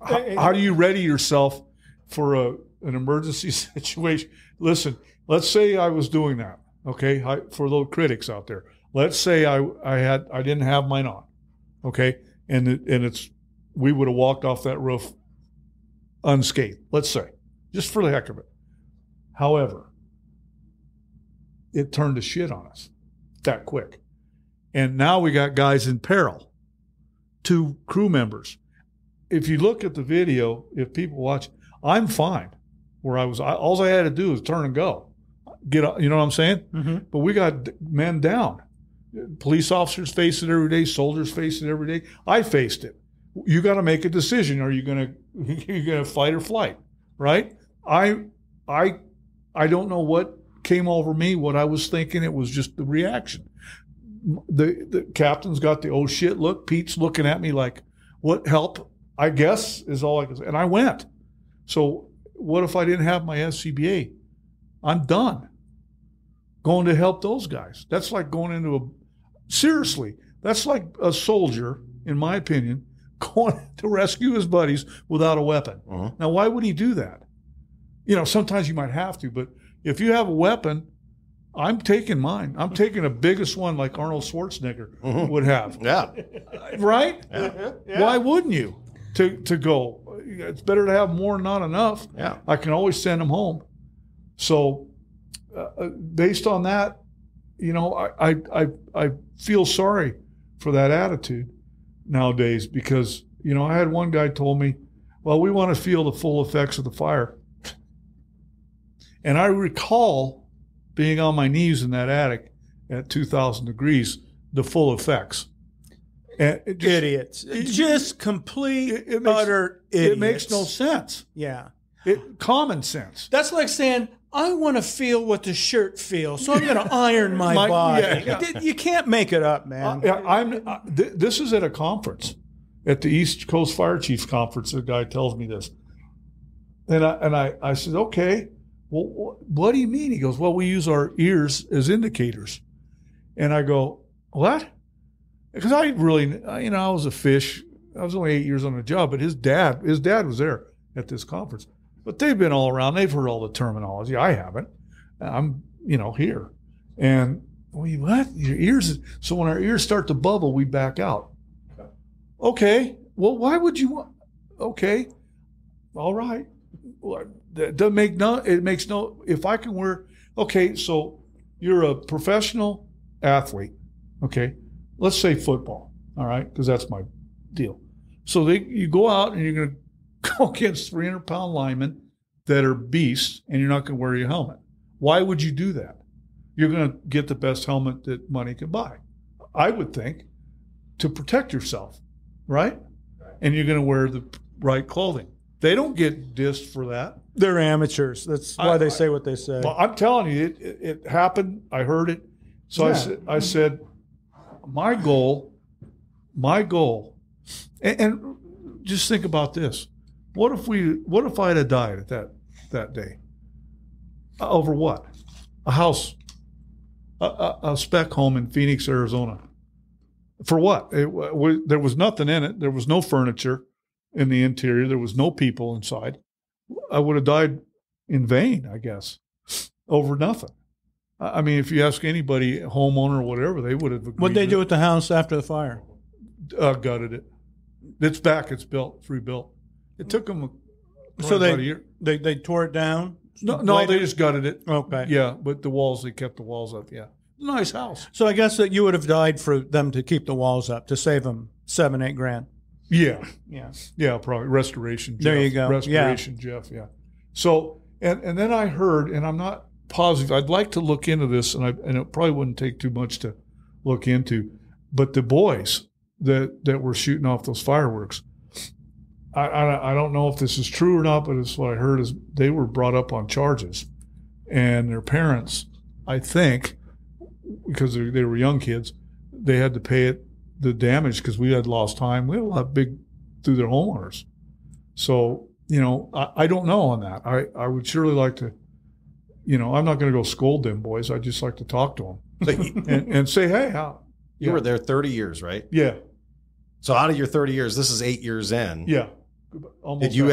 How do you ready yourself for an emergency situation? Listen, let's say I was doing that. Okay, for those critics out there, let's say I didn't have mine on. Okay, and we would have walked off that roof unscathed, let's say, just for the heck of it. However, it turned to shit on us that quick. And now we got guys in peril, 2 crew members. If you look at the video, if people watch, I'm fine where I was. All I had to do was turn and go. Get up, you know what I'm saying? Mm-hmm. But we got men down. Police officers face it every day. Soldiers face it every day. I faced it. You got to make a decision. Are you going to fight or flight? Right? I don't know what came over me. What I was thinking, it was just the reaction. The captain's got the oh shit look. Pete's looking at me like, what help? I guess is all I can say. And I went. So what if I didn't have my SCBA? I'm done. Going to help those guys. That's like going into seriously, that's like a soldier, in my opinion, going to rescue his buddies without a weapon. Uh-huh. Now, why would he do that? Sometimes you might have to, but if you have a weapon, I'm taking mine. I'm taking the biggest one like Arnold Schwarzenegger would have. Yeah. Right? Yeah. Why wouldn't you to go? It's better to have more than not enough. Yeah. I can always send them home. So based on that, I feel sorry for that attitude nowadays because, I had one guy told me, well, we want to feel the full effects of the fire. And I recall being on my knees in that attic at 2,000 degrees, the full effects. And idiots. Just complete, utter idiots. It makes no sense. Yeah. Common sense. That's like saying, I want to feel what the shirt feels, so I'm going to iron my body. Yeah. You can't make it up, man. This is at a conference, at the East Coast Fire Chiefs Conference. The guy tells me this. And I said, okay, well, what do you mean? He goes, well, we use our ears as indicators. And I go, what? Because I really, I was a fish. I was only 8 years on the job, but his dad was there at this conference. But they've been all around. They've heard all the terminology. I haven't. I'm, here. And, what? Your ears? So when our ears start to bubble, we back out. Okay. Well, why would you want? Okay. All right. that doesn't make it makes no, if I can wear, okay, so you're a professional athlete, okay, let's say football, all right, because that's my deal. So you go out and you're going to go against 300-pound linemen that are beasts, and you're not going to wear your helmet. Why would you do that? You're going to get the best helmet that money can buy, I would think, to protect yourself, right? And you're going to wear the right clothing. They don't get dissed for that. They're amateurs. That's why they say what they say. Well, I'm telling you, it happened. I heard it. So yeah. I said, my goal, and just think about this. What if I'd have died at that day? Over what? A house, a spec home in Phoenix, Arizona. For what? There was nothing in it. There was no furniture in the interior. There was no people inside. I would have died in vain, I guess, over nothing. I mean, if you ask anybody, homeowner or whatever, they would have agreed. What'd they do with the house after the fire? Gutted it. It's back. It's built. It's rebuilt. It took them about a year. They tore it down? No, they just gutted it. Okay. Yeah, but the walls, they kept the walls up. Yeah. Nice house. So I guess that you would have died for them to keep the walls up, to save them $7-8 grand. Yeah. Yeah. Yeah, probably. Restoration, Jeff. There you go. Restoration, yeah. Jeff, yeah. So, and then I heard, and I'm not positive, I'd like to look into this, and it probably wouldn't take too much to look into, but the boys that were shooting off those fireworks, I don't know if this is true or not, but it's what I heard is they were brought up on charges, and their parents, I think, because they were young kids, they had to pay the damage because we had lost time. We had a lot big through their homeowners. So, I don't know on that. I would surely like to, I'm not going to go scold them boys. I'd just like to talk to them and say, hey, how? You were there 30 years, right? Yeah. So out of your 30 years, this is 8 years in. Yeah. Did you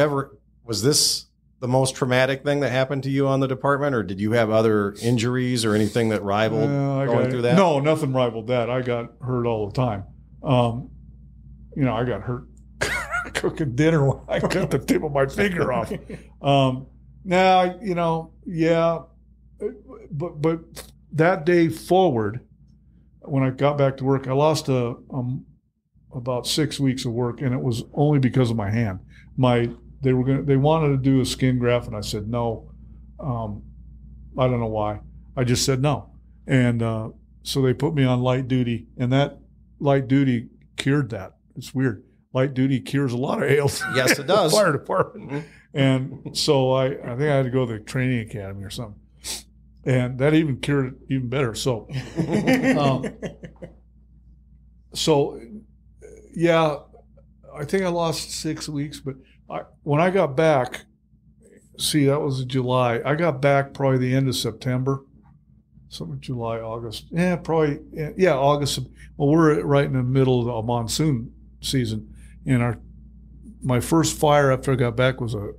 was this the most traumatic thing that happened to you on the department, or did you have other injuries or anything that rivaled going through that? No, nothing rivaled that. I got hurt all the time. I got hurt cooking dinner when I cut the tip of my finger off. Yeah. But that day forward, when I got back to work, I lost about 6 weeks of work, and it was only because of my hand. They wanted to do a skin graft, and I said no. I don't know why. I just said no, and so they put me on light duty, and that light duty cured that. It's weird. Light duty cures a lot of ails. Yes, it does. Fire department, mm-hmm. And so I think I had to go to the training academy or something, and that even cured it even better. So, yeah, I think I lost 6 weeks, but when I got back, that was in July. I got back probably the end of September, something July, August. Yeah, probably. Yeah, August. Well, we're right in the middle of a monsoon season, and my first fire after I got back was a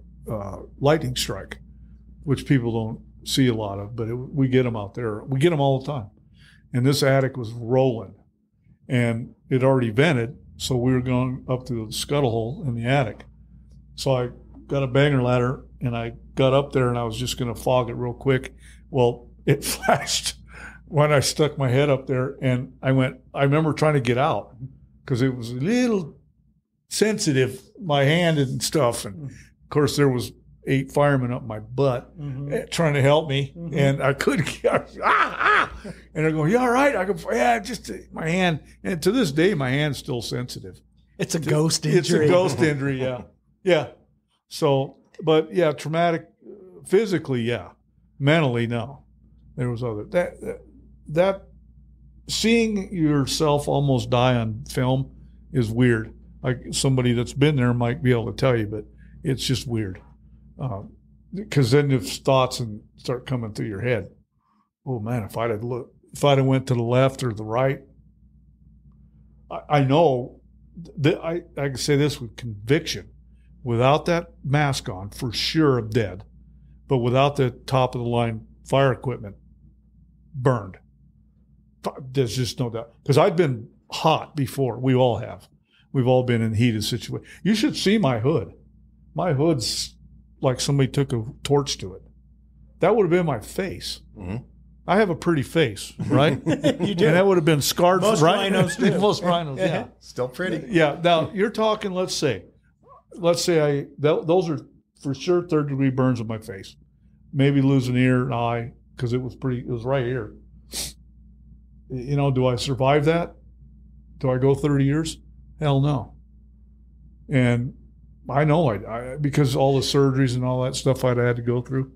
lightning strike, which people don't see a lot of, but we get them out there. We get them all the time. And this attic was rolling, and it already vented, so we were going up to the scuttle hole in the attic. So I got a banger ladder, and I got up there, and I was just going to fog it real quick. Well, it flashed when I stuck my head up there, and I remember trying to get out because it was a little sensitive, my hand and stuff. And, of course, there was 8 firemen up my butt trying to help me, and I couldn't get and they're going, "You all right?" I go, "Yeah, just my hand." And to this day, my hand's still sensitive. It's a ghost injury. It's a ghost injury, yeah. Yeah. So, but yeah, traumatic physically, yeah. Mentally, no. There was other that seeing yourself almost die on film is weird. Like somebody that's been there might be able to tell you, but it's just weird. Because then if thoughts start coming through your head, oh man, if I'd have went to the left or the right, I know that I can say this with conviction. Without that mask on, for sure I'm dead. But without the top of the line fire equipment, burned. There's just no doubt. Because I've been hot before. We all have. We've all been in heated situations. You should see my hood. My hood's like somebody took a torch to it. That would have been my face. Mm-hmm. I have a pretty face, right? You do. And that would have been scarred. Most right? rhinos do. Most rhinos, yeah. Still pretty. Yeah. Now you're talking. Let's say those are for sure 3rd-degree burns on my face. Maybe lose an ear, an eye, because it was right here. Do I survive that? Do I go 30 years? Hell no. And I know I because all the surgeries and all that stuff I'd had to go through.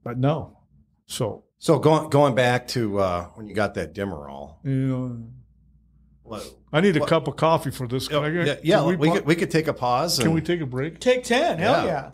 But no. So going back to when you got that Demerol. I need a cup of coffee for this. We could take a pause. Can we take a break? Take 10. Hell yeah.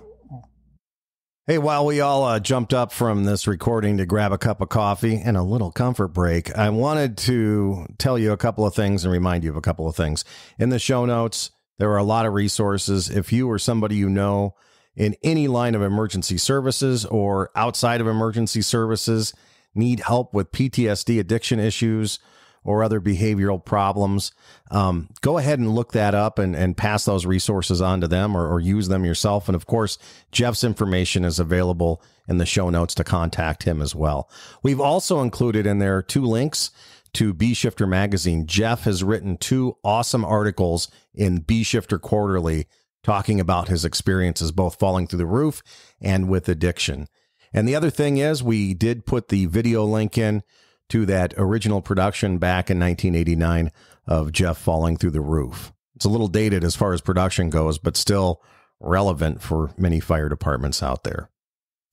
Hey, while we all jumped up from this recording to grab a cup of coffee and a little comfort break, I wanted to tell you a couple of things and remind you of a couple of things. In the show notes, there are a lot of resources. If you or somebody you know in any line of emergency services or outside of emergency services need help with PTSD addiction issues or other behavioral problems, go ahead and look that up and pass those resources on to them or use them yourself. And of course, Jeff's information is available in the show notes to contact him as well. We've also included in there 2 links to B Shifter magazine. Jeff has written 2 awesome articles in B Shifter Quarterly talking about his experiences, both falling through the roof and with addiction. And the other thing is we did put the video link in to that original production back in 1989 of Jeff falling through the roof. It's a little dated as far as production goes, but still relevant for many fire departments out there.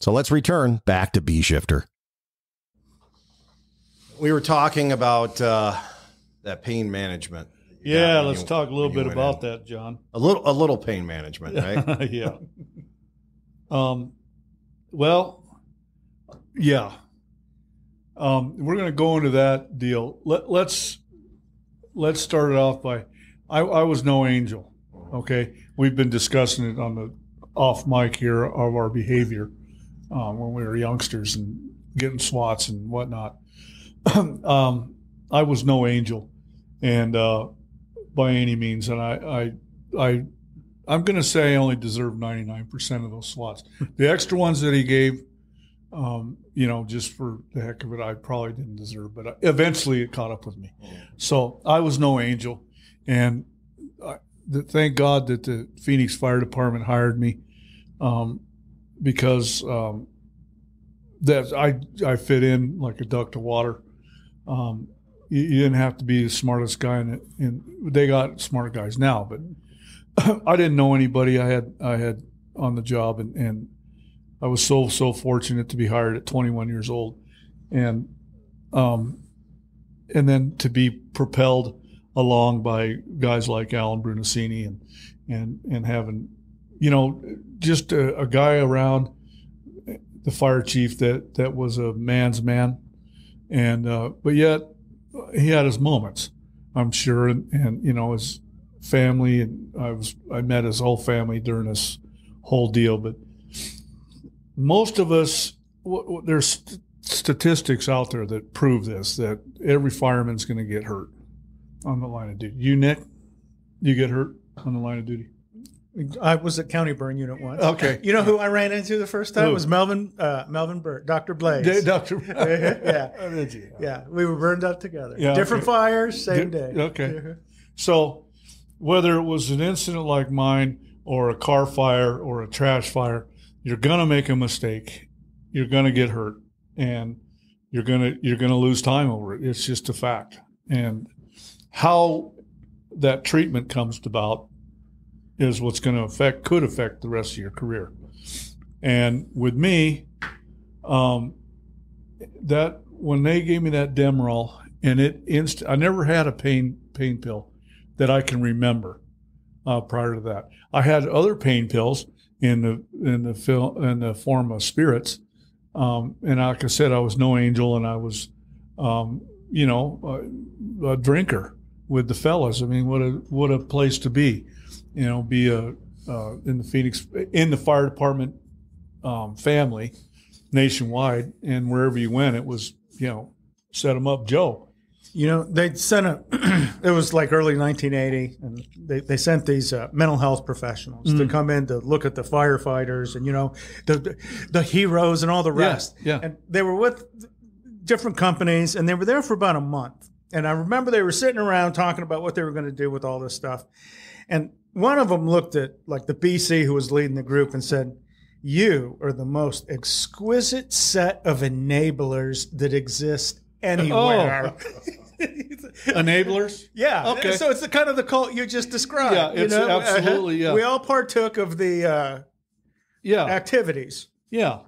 So let's return back to B Shifter. We were talking about that pain management. Yeah, let's talk a little bit about that, John. A little pain management, right? Yeah. Well, yeah. We're going to go into that deal. Let's start it off by, I was no angel. Okay, we've been discussing it on the off mic here of our behavior when we were youngsters and getting SWATs and whatnot. I was no angel, and by any means, and I'm going to say I only deserved 99% of those SWATs. The extra ones that he gave. Just for the heck of it, I probably didn't deserve, but eventually it caught up with me. So I was no angel, and thank God that the Phoenix Fire Department hired me, because that I fit in like a duck to water. You didn't have to be the smartest guy, and they got smart guys now, but I didn't know anybody. I had on the job, and I was so fortunate to be hired at 21 years old, and then to be propelled along by guys like Alan Brunacini and having, just a guy around the fire chief that was a man's man, and but yet he had his moments, I'm sure, and his family, and I met his whole family during this whole deal, but. Most of us, there's statistics out there that prove this, that every fireman's going to get hurt on the line of duty. You, Nick, you get hurt on the line of duty? I was at County Burn Unit once. Okay. You know who I ran into the first time? It was Melvin Burt, Dr. Blaze. Dr. Yeah. Yeah. We were burned up together. Yeah, different fires, same day. Okay. So whether it was an incident like mine or a car fire or a trash fire, you're gonna make a mistake. You're gonna get hurt, and you're gonna lose time over it. It's just a fact. And how that treatment comes about is what's going to could affect the rest of your career. And with me, that when they gave me that Demerol, and I never had a pain pill that I can remember prior to that. I had other pain pills in the form of spirits, and like I said, I was no angel, and I was, a drinker with the fellas. I mean, what a place to be, be in the Phoenix, in the fire department family nationwide, and wherever you went, it was, set them up, Joe. They sent it was like early 1980, and they sent these mental health professionals to come in to look at the firefighters and, the heroes and all the rest. Yeah. And they were with different companies, and they were there for about a month. And I remember they were sitting around talking about what they were going to do with all this stuff. And one of them looked at like the BC who was leading the group and said, "You are the most exquisite set of enablers that exist anywhere." Enablers? Yeah. Okay. So it's the kind of the cult you just described. Yeah, it's absolutely, yeah. We all partook of the activities. Yeah.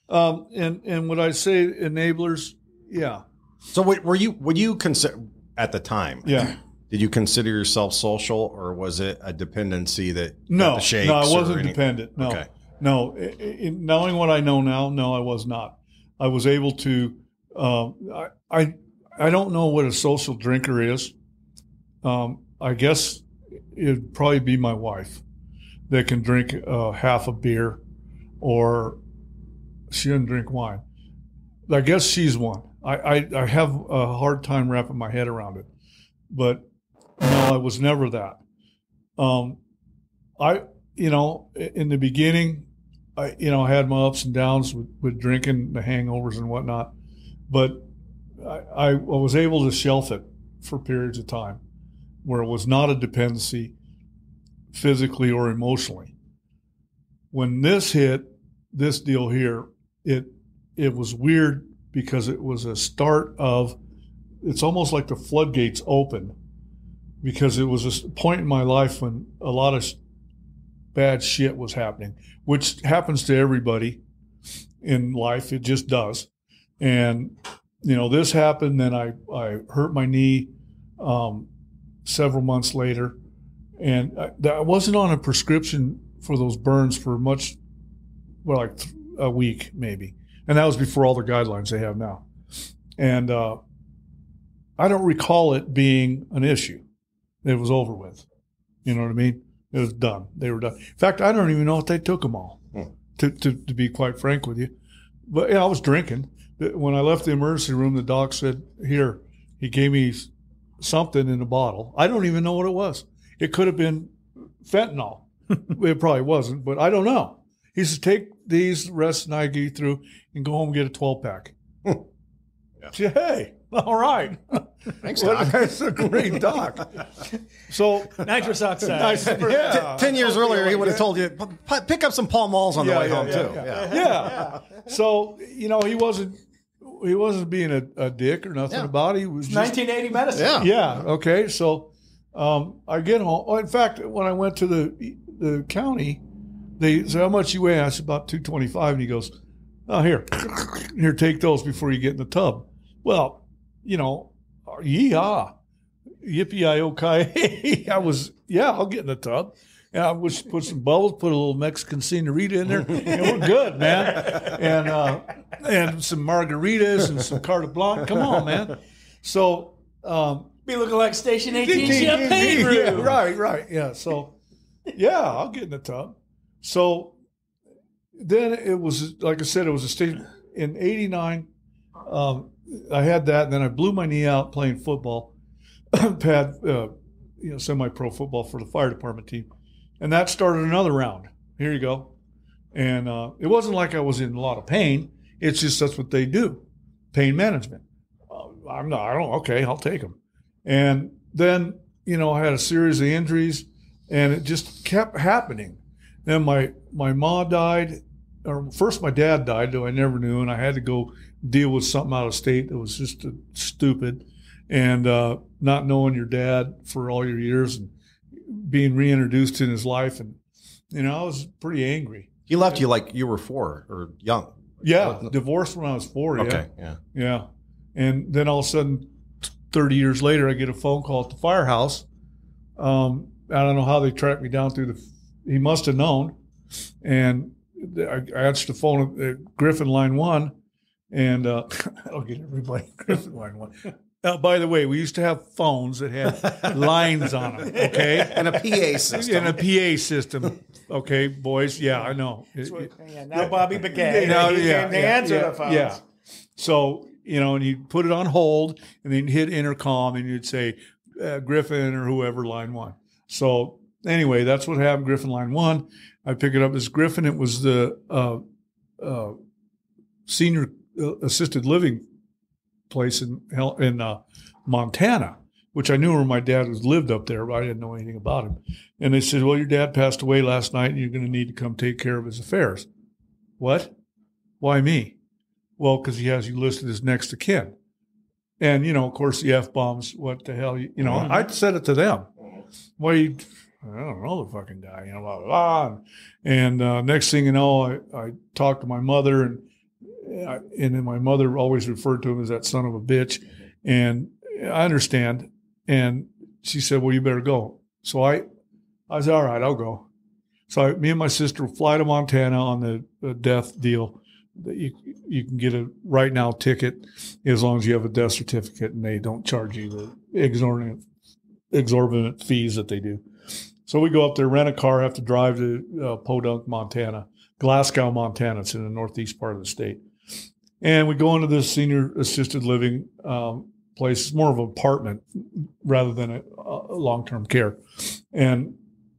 And would I say enablers? Yeah. So would you consider at the time? Yeah. Did you consider yourself social, or was it a dependency that got No, the shakes I or wasn't anything? dependent. No, Okay. no. Knowing what I know now, no, I was not. I was able to. I don't know what a social drinker is. I guess it'd probably be my wife that can drink half a beer, or she doesn't drink wine. I guess she's one. I have a hard time wrapping my head around it, but no, I was never that. In the beginning, I had my ups and downs with drinking, the hangovers and whatnot, but I was able to shelf it for periods of time where it was not a dependency physically or emotionally. When this hit, this deal here, it was weird because it was a start of, it's almost like the floodgates open, because it was a point in my life when a lot of bad shit was happening, which happens to everybody in life. It just does. And, this happened, then I hurt my knee several months later, and I wasn't on a prescription for those burns for like a week maybe. And that was before all the guidelines they have now. And I don't recall it being an issue. It was over with. You know what I mean? It was done. They were done. In fact, I don't even know if they took them all, to be quite frank with you. But yeah, I was drinking. When I left the emergency room, the doc said, "Here," he gave me something in a bottle. I don't even know what it was. It could have been fentanyl. It probably wasn't, but I don't know. He says, "Take these, the rest, and I get you through, and go home and get a 12-pack. Yeah. Hey, all right. Thanks, Doc. That's a great doc. So Nitrous oxide. 10 years earlier, he would have told you, pick up some Pall Malls on the way home, too. Yeah. So, he wasn't being a dick or nothing about it. He was just 1980 medicine. Yeah. Yeah. Okay. So I get home. Oh, in fact, when I went to the county, they said, "How much you weigh?" I said, "About 225. And he goes, "Oh, here, take those before you get in the tub." Well, yeehaw, yippee-i-o-ki. I'll get in the tub. And I was put some bubbles, put a little Mexican senorita in there, and we're good, man. And some margaritas and some Carte Blanc. Come on, man. So be looking like Station 18 champagne room. Yeah, right. Yeah. So I'll get in the tub. So then it was, like I said, it was a station in '89. I had that, and then I blew my knee out playing football. Had semi-pro football for the fire department team. And that started another round. Here you go. And it wasn't like I was in a lot of pain. It's just that's what they do, pain management. Okay, I'll take them. And then, I had a series of injuries, and it just kept happening. Then my mom died, or first my dad died, though I never knew, and I had to go deal with something out of state that was just stupid. And not knowing your dad for all your years and being reintroduced in his life, and I was pretty angry. He left you like you were 4 or young. Yeah, divorced when I was 4. Okay, yeah. And then all of a sudden, 30 years later, I get a phone call at the firehouse. I don't know how they tracked me down through he must have known. And I answered the phone at Griffin line 1, and I'll get everybody Griffin line 1. By the way, we used to have phones that had lines on them, okay? And a PA system. Okay, boys? Yeah, I know. Now Bobby became the answer to the phones. Yeah. So and you'd put it on hold, and then you'd hit intercom, and you'd say, Griffin or whoever, line 1. So anyway, that's what happened. Griffin, line 1. I pick it up as Griffin. It was the senior assisted living place in Montana, which I knew where my dad lived up there, but I didn't know anything about him. And they said, well, your dad passed away last night, and you're going to need to come take care of his affairs. What? Why me? Well, because he has you listed as next of kin. And, of course, the F-bombs, what the hell, I said it to them. Why, I don't know the fucking guy, blah, blah, blah. And next thing you know, I talked to my mother, and then my mother always referred to him as that son of a bitch. And I understand. And she said, well, you better go. So I said, all right, I'll go. So me and my sister fly to Montana on the death deal. You can get a right now ticket as long as you have a death certificate, and they don't charge you the exorbitant fees that they do. So we go up there, rent a car, have to drive to Podunk, Montana, Glasgow, Montana. It's in the northeast part of the state. And we go into this senior assisted living place. It's more of an apartment rather than a long-term care. And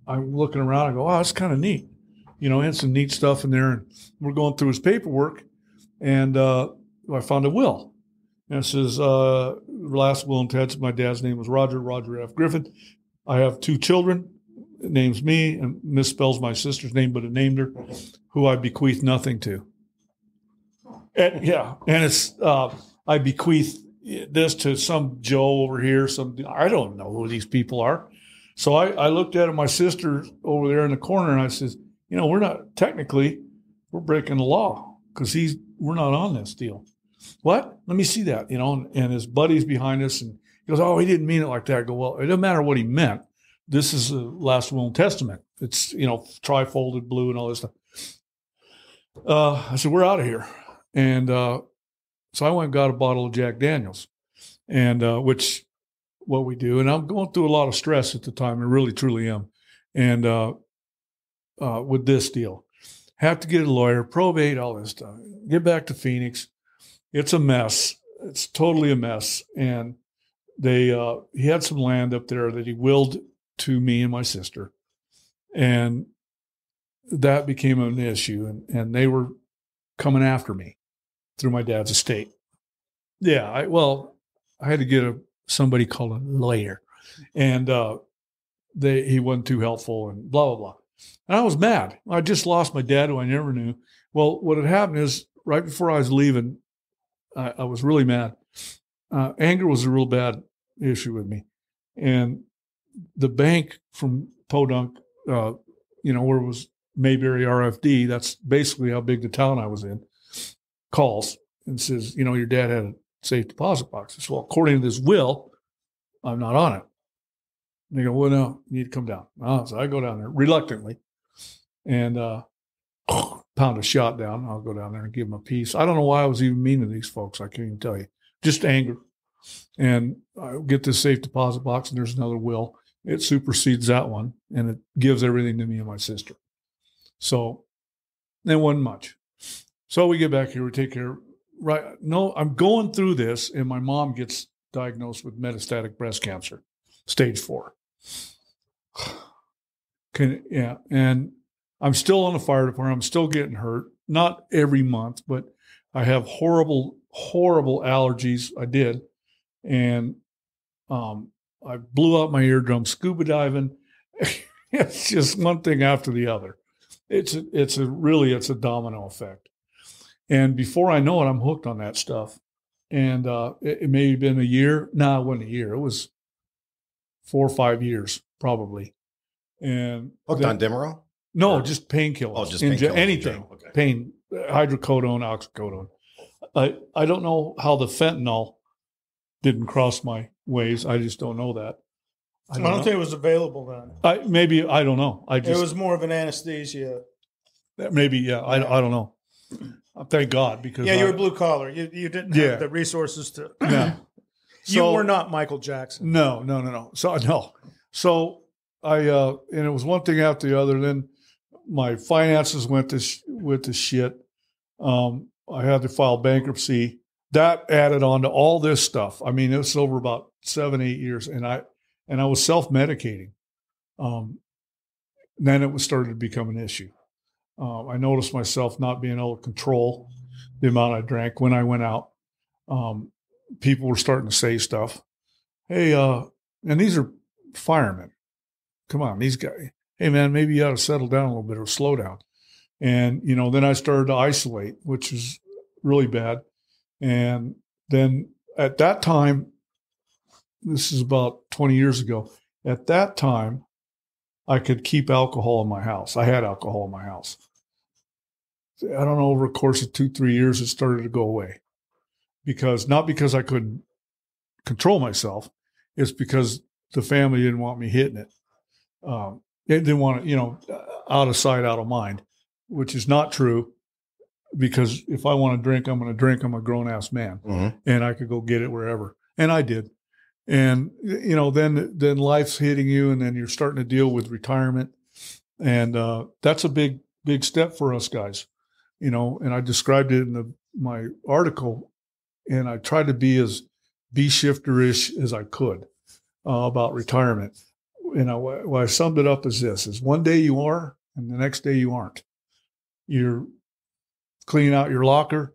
I'm looking around. I go, oh, that's kind of neat. Had some neat stuff in there. And we're going through his paperwork, and I found a will. And it says, last will and testament, my dad's name was Roger F. Griffin. I have 2 children. It names me and misspells my sister's name, but it named her, who I bequeath nothing to. And it's I bequeath this to some Joe over here. I don't know who these people are. So I looked at my sister over there in the corner, and I says, we're not technically, we're breaking the law because we're not on this deal. What? Let me see that, and his buddy's behind us, and he goes, oh, he didn't mean it like that. I go, well, it doesn't matter what he meant. This is the last will and testament. It's, tri-folded blue and all this stuff. I said, we're out of here. And so I went and got a bottle of Jack Daniels, and what we do. And I'm going through a lot of stress at the time. I really, truly am. And with this deal, have to get a lawyer, probate, all this stuff. Get back to Phoenix. It's a mess. It's totally a mess. And he had some land up there that he willed to me and my sister. And that became an issue. And they were coming after me through my dad's estate. Yeah, I had to get somebody called a lawyer, and he wasn't too helpful, and blah, blah, blah. And I was mad. I just lost my dad, who I never knew. Well, what had happened is right before I was leaving, I was really mad. Anger was a real bad issue with me. And the bank from Podunk, where it was Mayberry RFD, that's basically how big the town I was in, calls and says, your dad had a safe deposit box. I said, well, according to this will, I'm not on it. And they go, well, no, you need to come down. So I go down there reluctantly and pound a shot down. I'll go down there and give them a piece. I don't know why I was even mean to these folks. I can't even tell you. Just anger. And I get this safe deposit box, and there's another will. It supersedes that one, and it gives everything to me and my sister. So it wasn't much. So we get back here. We take care. Right. No, I'm going through this, and my mom gets diagnosed with metastatic breast cancer, stage 4. And I'm still on the fire department. I'm still getting hurt. Not every month, but I have horrible, horrible allergies. I did. And I blew out my eardrum scuba diving. It's just one thing after the other. It's a domino effect. And before I know it, I'm hooked on that stuff. And it may have been a year. No, it wasn't a year. It was 4 or 5 years, probably. And hooked on Demerol? No, just painkillers. Oh, just painkillers. Anything. Okay. Pain, hydrocodone, oxycodone. I don't know how the fentanyl didn't cross my ways. I just don't know that. I don't think it was available then. I don't know. It was more of an anesthesia. Maybe, yeah. I don't know. Thank God, because you were blue collar. You didn't have the resources to. Yeah. You were not Michael Jackson. No. So I and it was one thing after the other. Then my finances went to shit. I had to file bankruptcy that added on to all this stuff. I mean, it was over about 7-8 years, and I was self-medicating. Then it was started to become an issue. I noticed myself not being able to control the amount I drank when I went out. People were starting to say stuff. Hey, and these are firemen. Come on, these guys. Hey, man, maybe you ought to settle down a little bit or slow down. And, then I started to isolate, which was really bad. And then at that time, this is about 20 years ago, at that time, I could keep alcohol in my house. I had alcohol in my house. I don't know, over a course of 2-3 years, it started to go away. Not because I couldn't control myself, it's because the family didn't want me hitting it. They didn't want it, out of sight, out of mind, which is not true. Because if I want to drink, I'm going to drink. I'm a grown-ass man, and I could go get it wherever. And I did. And, then life's hitting you, and then you're starting to deal with retirement. And that's a big, big step for us guys, and I described it in my article, and I tried to be as B-shifter-ish as I could about retirement. What I summed it up as this, is one day you are, and the next day you aren't. You're cleaning out your locker,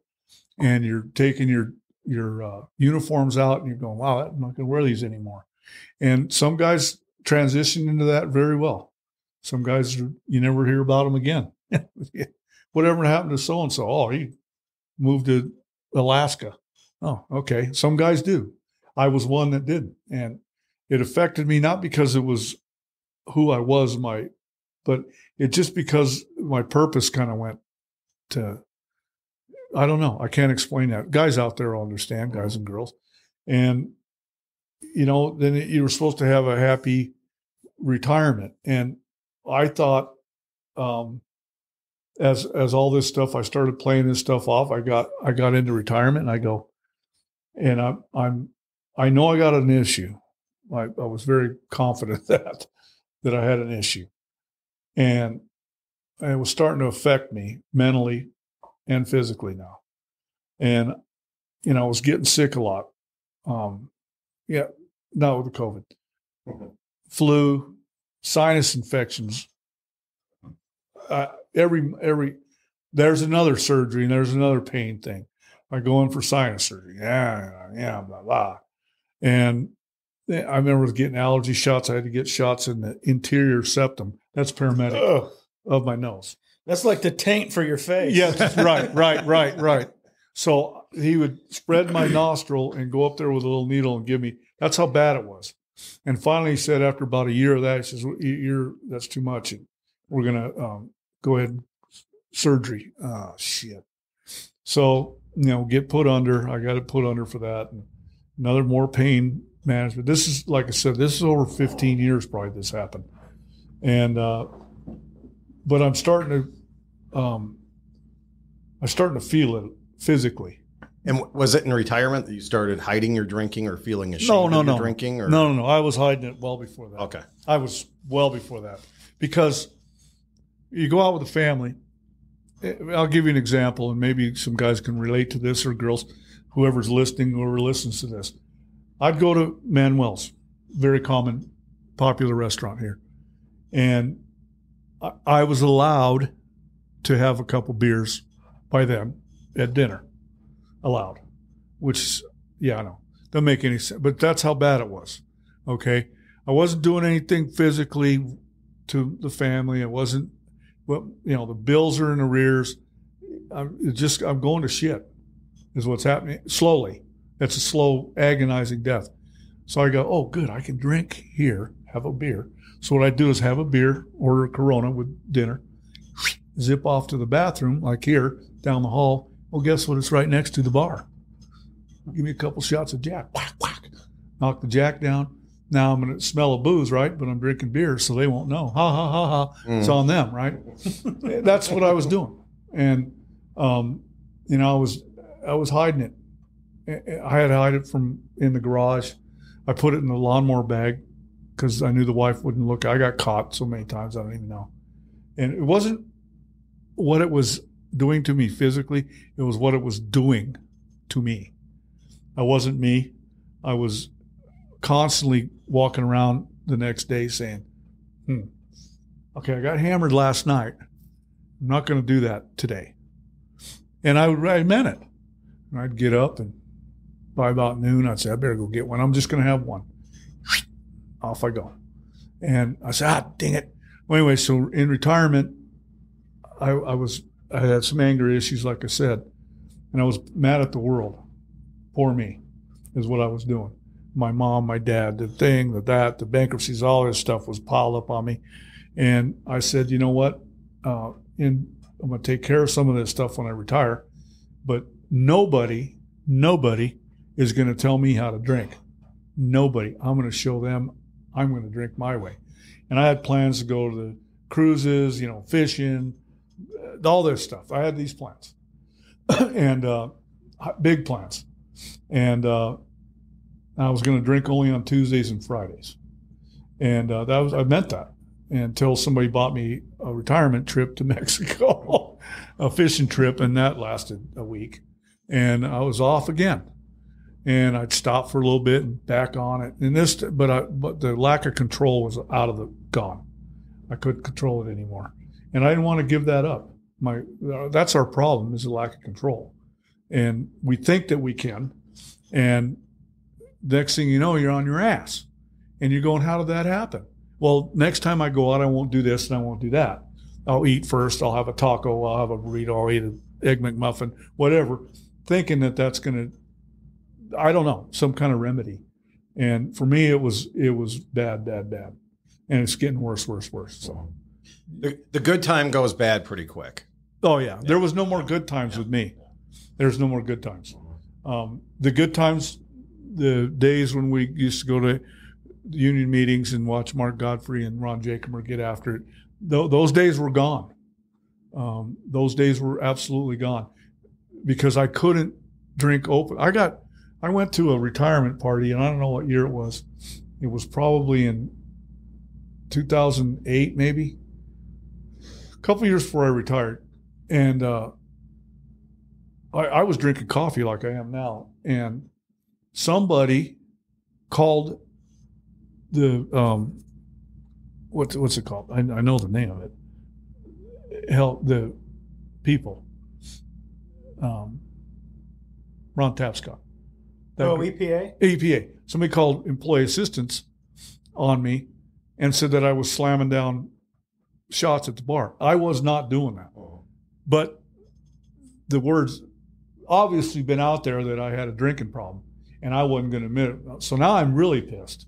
and you're taking your uniforms out, and you're going, wow, I'm not going to wear these anymore. And some guys transition into that very well. Some guys, you never hear about them again. Whatever happened to so-and-so? Oh, he moved to Alaska. Oh, okay. Some guys do. I was one that didn't. And it affected me not because it was who I was, but it just because my purpose kind of went to, I don't know. I can't explain that. Guys out there will understand, guys and girls. And, then you were supposed to have a happy retirement. And I thought, as all this stuff, I started playing this stuff off. I got into retirement, and I go, and I know I got an issue. I was very confident that I had an issue, and it was starting to affect me mentally and physically now. And, I was getting sick a lot. Not with the COVID. Flu, sinus infections. There's another surgery and there's another pain thing. I go in for sinus surgery. Blah, blah. And I remember getting allergy shots. I had to get shots in the interior septum. That's paramedic of my nose. That's like the taint for your face. Yes, right. So he would spread my nostril and go up there with a little needle and give me, that's how bad it was. And finally he said, after about a year of that, he says, that's too much. And we're going to go ahead and surgery. Oh, shit. So, get put under. I got it put under for that. And another more pain management. This is, like I said, this is over 15 years probably this happened. And, but I'm starting to feel it physically. And was it in retirement that you started hiding your drinking or feeling ashamed of your drinking? Or? No. I was hiding it well before that. Okay. I was well before that. Because you go out with a family. I'll give you an example, and maybe some guys can relate to this, or girls, whoever's listening, whoever listens to this. I'd go to Manuel's, very common, popular restaurant here. And I was allowed to have a couple beers by them at dinner. Allowed. Which, I know. Doesn't make any sense. But that's how bad it was. Okay? I wasn't doing anything physically to the family. I wasn't, the bills are in arrears. I'm going to shit is what's happening. Slowly. It's a slow, agonizing death. So I go, oh, good. I can drink here, have a beer. So what I do is have a beer, order a Corona with dinner, zip off to the bathroom, like here, down the hall. Well, guess what? It's right next to the bar. Give me a couple shots of Jack. Whack, whack. Knock the Jack down. Now I'm going to smell of booze, right? But I'm drinking beer, so they won't know. Ha, ha, ha, ha. It's on them, right? That's what I was doing. And, I was hiding it. I had to hide it from in the garage. I put it in the lawnmower bag because I knew the wife wouldn't look. I got caught so many times, I don't even know. And it wasn't what it was doing to me physically. It was what it was doing to me. I wasn't me. I was constantly walking around the next day saying, okay, I got hammered last night. I'm not going to do that today. And I meant it. And I'd get up, and by about noon, I'd say, I better go get one. I'm just going to have one. Off I go. And I said, dang it. Well, anyway, so in retirement, I had some anger issues, like I said, and I was mad at the world. Poor me is what I was doing. My mom, my dad, the thing, the bankruptcies, all this stuff was piled up on me. And I said, you know what? I'm going to take care of some of this stuff when I retire, but nobody is going to tell me how to drink. Nobody. I'm going to show them I'm going to drink my way. And I had plans to go to the cruises, fishing, all this stuff. I had these plans and big plans. And I was going to drink only on Tuesdays and Fridays. And I meant that until somebody bought me a retirement trip to Mexico, a fishing trip, and that lasted a week. And I was off again. And I'd stop for a little bit and back on it. And but the lack of control was gone. I couldn't control it anymore. And I didn't want to give that up. That's our problem, is the lack of control. And we think that we can. And next thing you know, you're on your ass. And you're going, how did that happen? Well, next time I go out, I won't do this and I won't do that. I'll eat first. I'll have a taco. I'll have a burrito. I'll eat an Egg McMuffin, whatever, thinking that that's going to, I don't know, some kind of remedy. And for me, it was bad. And it's getting worse. So the good time goes bad pretty quick. Oh, yeah. There was no more good times with me. There's no more good times. The good times, the days when we used to go to union meetings and watch Mark Godfrey and Ron Jacomer get after it, those days were gone. Those days were absolutely gone because I couldn't drink open. I went to a retirement party, and I don't know what year it was. It was probably in 2008, maybe. A couple of years before I retired. And I was drinking coffee like I am now. And somebody called the, what's it called? I know the name of it. The people. Ron Tapscott. EPA? EPA. Somebody called employee assistance on me and said that I was slamming down shots at the bar. I was not doing that. But the words obviously been out there that I had a drinking problem, and I wasn't going to admit it. So now I'm really pissed,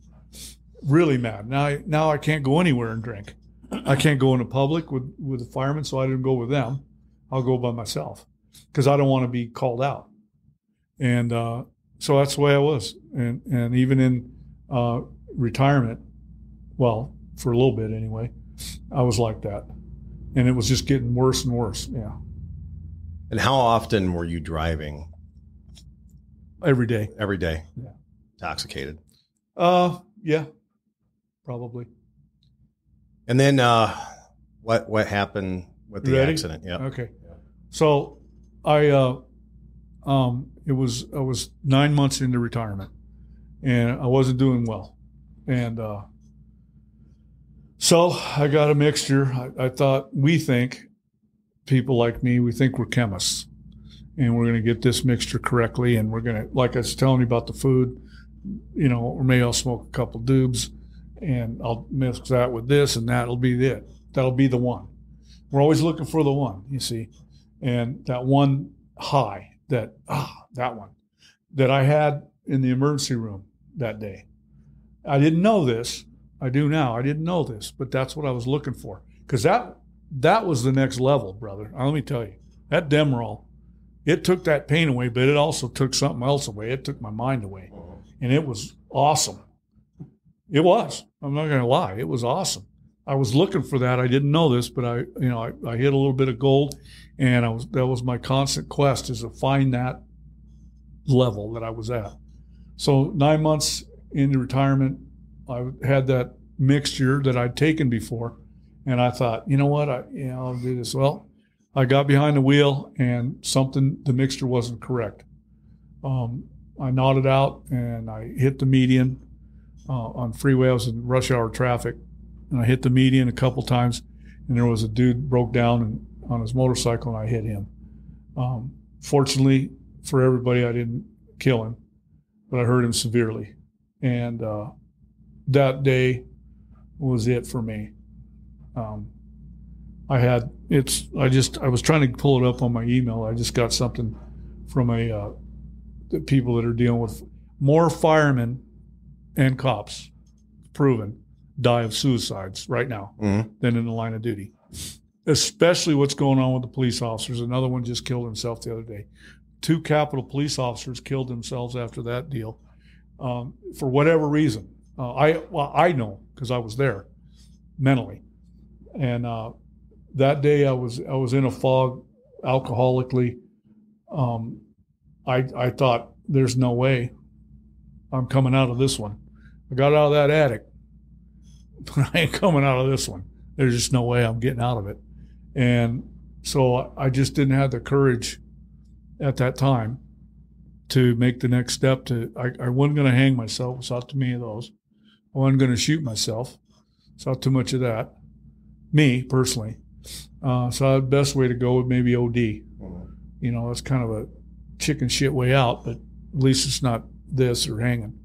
really mad. Now I can't go anywhere and drink. I can't go into public with the firemen, so I didn't go with them. I'll go by myself because I don't want to be called out. And so that's the way I was. And even in retirement, well, for a little bit anyway, I was like that. And it was just getting worse and worse. Yeah. And how often were you driving? Every day. Every day. Yeah. Intoxicated. Yeah, probably. And then what happened with the accident? Yeah. Okay. So I was 9 months into retirement, and I wasn't doing well. And so I got a mixture. I thought, people like me, we think we're chemists, and we're going to get this mixture correctly, and we're going to, like I was telling you about the food, or maybe I'll smoke a couple doobs, and I'll mix that with this, and that'll be it. That'll be the one. We're always looking for the one, you see. And that one high, that one that I had in the emergency room that day. I didn't know this. I do now. I didn't know this, but that's what I was looking for. Because that was the next level, brother. Let me tell you, that Demerol, it took that pain away, but it also took something else away. It took my mind away. And it was awesome. It was. I'm not going to lie. It was awesome. I was looking for that. I didn't know this, but I hit a little bit of gold, and that was my constant quest, is to find that level that I was at. So 9 months into retirement, I had that mixture that I'd taken before, and I thought, you know what, I'll do this. Well, I got behind the wheel, and the mixture wasn't correct. I nodded out and I hit the median on freeway. I was in rush hour traffic, and I hit the median a couple times, and there was a dude broke down on his motorcycle, and I hit him. Fortunately for everybody, I didn't kill him, but I hurt him severely. And that day was it for me. I was trying to pull it up on my email. I just got something from the people that are dealing with more firemen and cops, proven, die of suicides right now than in the line of duty. Especially what's going on with the police officers. Another one just killed himself the other day. 2 Capitol police officers killed themselves after that deal for whatever reason. I know because I was there mentally, and that day I was in a fog, alcoholically. I thought, there's no way I'm coming out of this one. I got out of that attic, but I ain't coming out of this one. There's just no way I'm getting out of it. And so I just didn't have the courage at that time to make the next step. I wasn't going to hang myself. Saw too many of those. I wasn't going to shoot myself. Saw too much of that. Me, personally. So the best way to go would maybe OD. You know, it's kind of a chicken shit way out, but at least it's not this or hanging.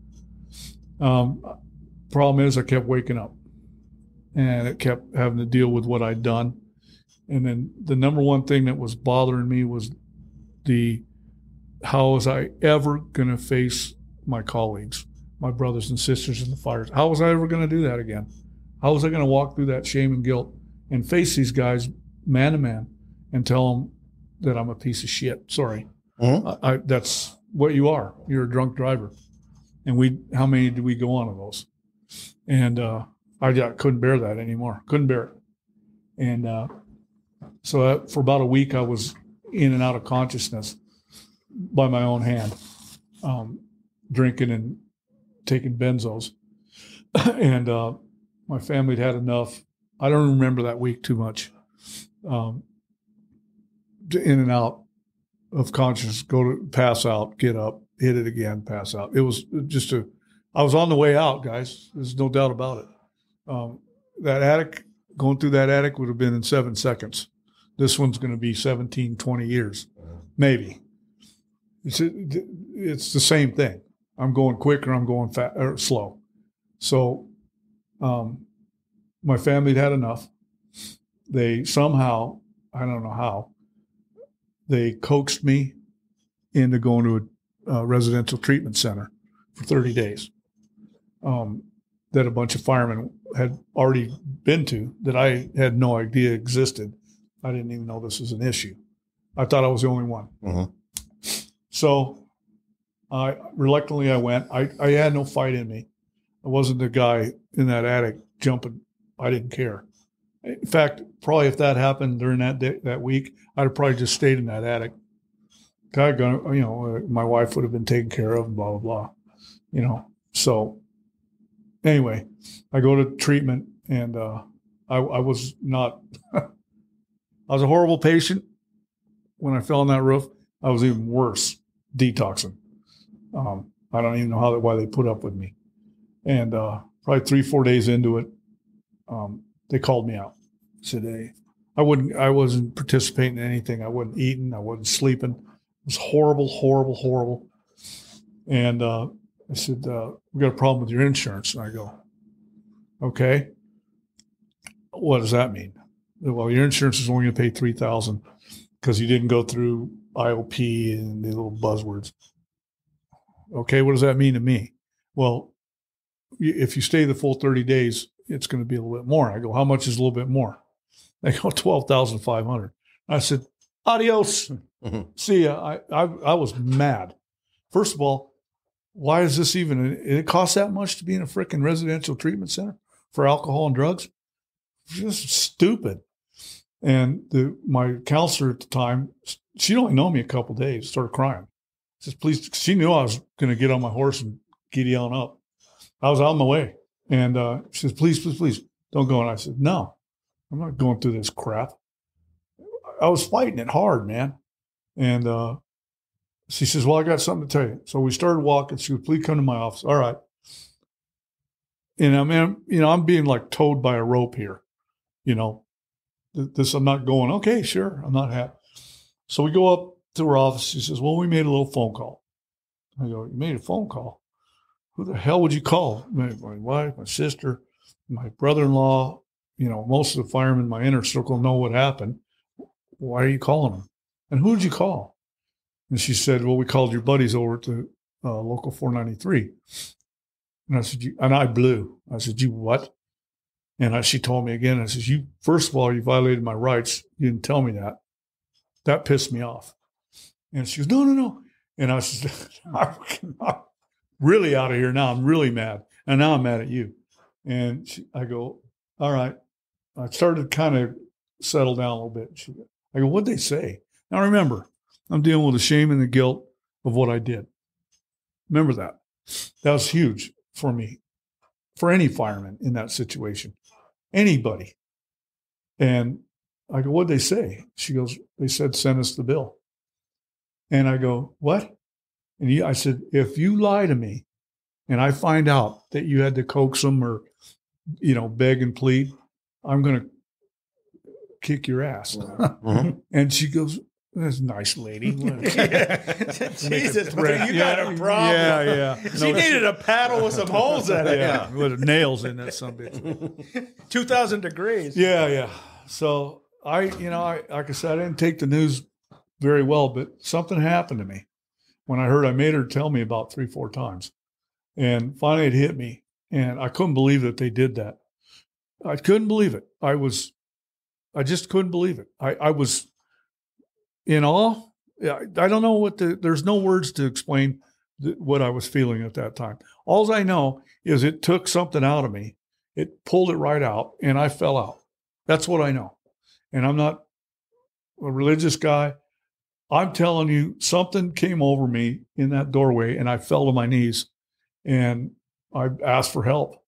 Problem is I kept waking up, and it kept having to deal with what I'd done. And then the number one thing that was bothering me was how was I ever going to face my colleagues, my brothers and sisters in the fires? How was I ever going to do that again? How was I going to walk through that shame and guilt and face these guys man to man and tell them that I'm a piece of shit? Sorry. That's what you are. You're a drunk driver. And how many did we go on of those? And I couldn't bear that anymore. Couldn't bear it. And so for about a week, I was in and out of consciousness by my own hand, drinking and taking benzos. And my family had enough. I don't remember that week too much. In and out of consciousness, pass out, get up, hit it again, pass out. It was just I was on the way out, guys. There's no doubt about it. That attic, going through that attic would have been in 7 seconds. This one's going to be 17, 20 years, maybe. It's the same thing. I'm going quick or I'm going fast or slow. So my family had enough. They somehow, I don't know how, they coaxed me into going to a residential treatment center for 30 days that a bunch of firemen had already been to that I had no idea existed. I didn't even know this was an issue. I thought I was the only one. So reluctantly I went. I had no fight in me. I wasn't the guy in that attic jumping. I didn't care. In fact, probably if that happened during that week, I'd have probably just stayed in that attic. My wife would have been taken care of, blah, blah, blah. So anyway, I go to treatment, and I was not, I was a horrible patient. When I fell on that roof, I was even worse, detoxing. I don't even know why they put up with me. And probably 3-4 days into it, they called me out. Said, hey, I wasn't participating in anything. I wasn't eating. I wasn't sleeping. It was horrible, horrible, horrible. And I said, we got a problem with your insurance. And I go, okay. What does that mean? Well, your insurance is only going to pay $3,000 because you didn't go through IOP and the little buzzwords. Okay, what does that mean to me? Well, if you stay the full 30 days, it's going to be a little bit more. I go, how much is a little bit more? They go, $12,500. I said, adios. See ya. I was mad. First of all, why is this even? It costs that much to be in a freaking residential treatment center for alcohol and drugs? Just stupid. And my counselor at the time, she'd only known me a couple of days, started crying. Says, please, she knew I was going to get on my horse and giddy on up. I was on my way. And she says, please, please, please, don't go. And I said, no, I'm not going through this crap. I was fighting it hard, man. And She says, well, I got something to tell you. So we started walking. She goes, please come to my office. All right. And I'm being like towed by a rope here. I'm not going, okay, sure. I'm not happy. So we go up to her office. She says, well, we made a little phone call. I go, you made a phone call? Who the hell would you call? My wife, my sister, my brother-in-law, most of the firemen in my inner circle know what happened. Why are you calling them? And who did you call? And she said, well, we called your buddies over to Local 493. And I said, and I blew. I said, you what? And she told me again, I said, first of all, you violated my rights. You didn't tell me that. That pissed me off. And she goes, no. And I said, I'm really out of here now. I'm really mad. And now I'm mad at you. And I go, all right. I started to kind of settle down a little bit. I go, what'd they say? Now remember, I'm dealing with the shame and the guilt of what I did. Remember that. That was huge for me, for any fireman in that situation, anybody. And I go, what'd they say? She goes, they said, send us the bill. And I go, what? And I said, if you lie to me and I find out that you had to coax them or, beg and plead, I'm going to kick your ass. Mm-hmm. And she goes, that's a nice lady. Jesus, you got a problem. Yeah. She needed a paddle with some holes in it. Yeah, with nails in that some bitch. 2,000 degrees. Yeah. So like I said, I didn't take the news very well, but something happened to me when I heard I made her tell me about 3-4 times. And finally it hit me. And I couldn't believe that they did that. I couldn't believe it. I just couldn't believe it. I was in awe. I don't know there's no words to explain what I was feeling at that time. All I know is it took something out of me. It pulled it right out and I fell out. That's what I know. And I'm not a religious guy. I'm telling you, something came over me in that doorway and I fell to my knees and I asked for help.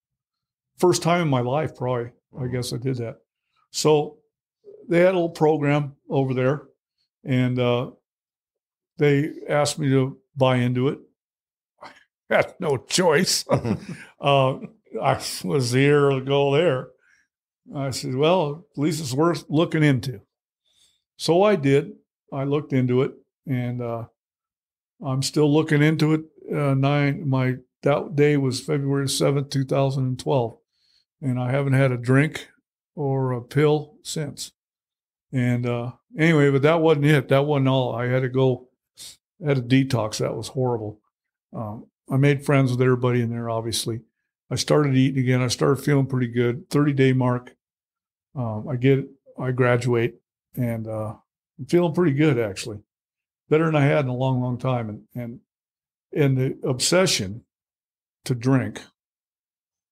First time in my life, probably, I guess I did that. So they had a little program over there and they asked me to buy into it. I had no choice. I was here to go there. I said, well, at least it's worth looking into. So I did. I looked into it, and I'm still looking into it. That day was February 7th, 2012, and I haven't had a drink or a pill since. And anyway, but that wasn't it. That wasn't all. I had a detox. That was horrible. I made friends with everybody in there, obviously. I started eating again. I started feeling pretty good. 30-day mark. I graduate, and I'm feeling pretty good, actually. Better than I had in a long, long time. And the obsession to drink,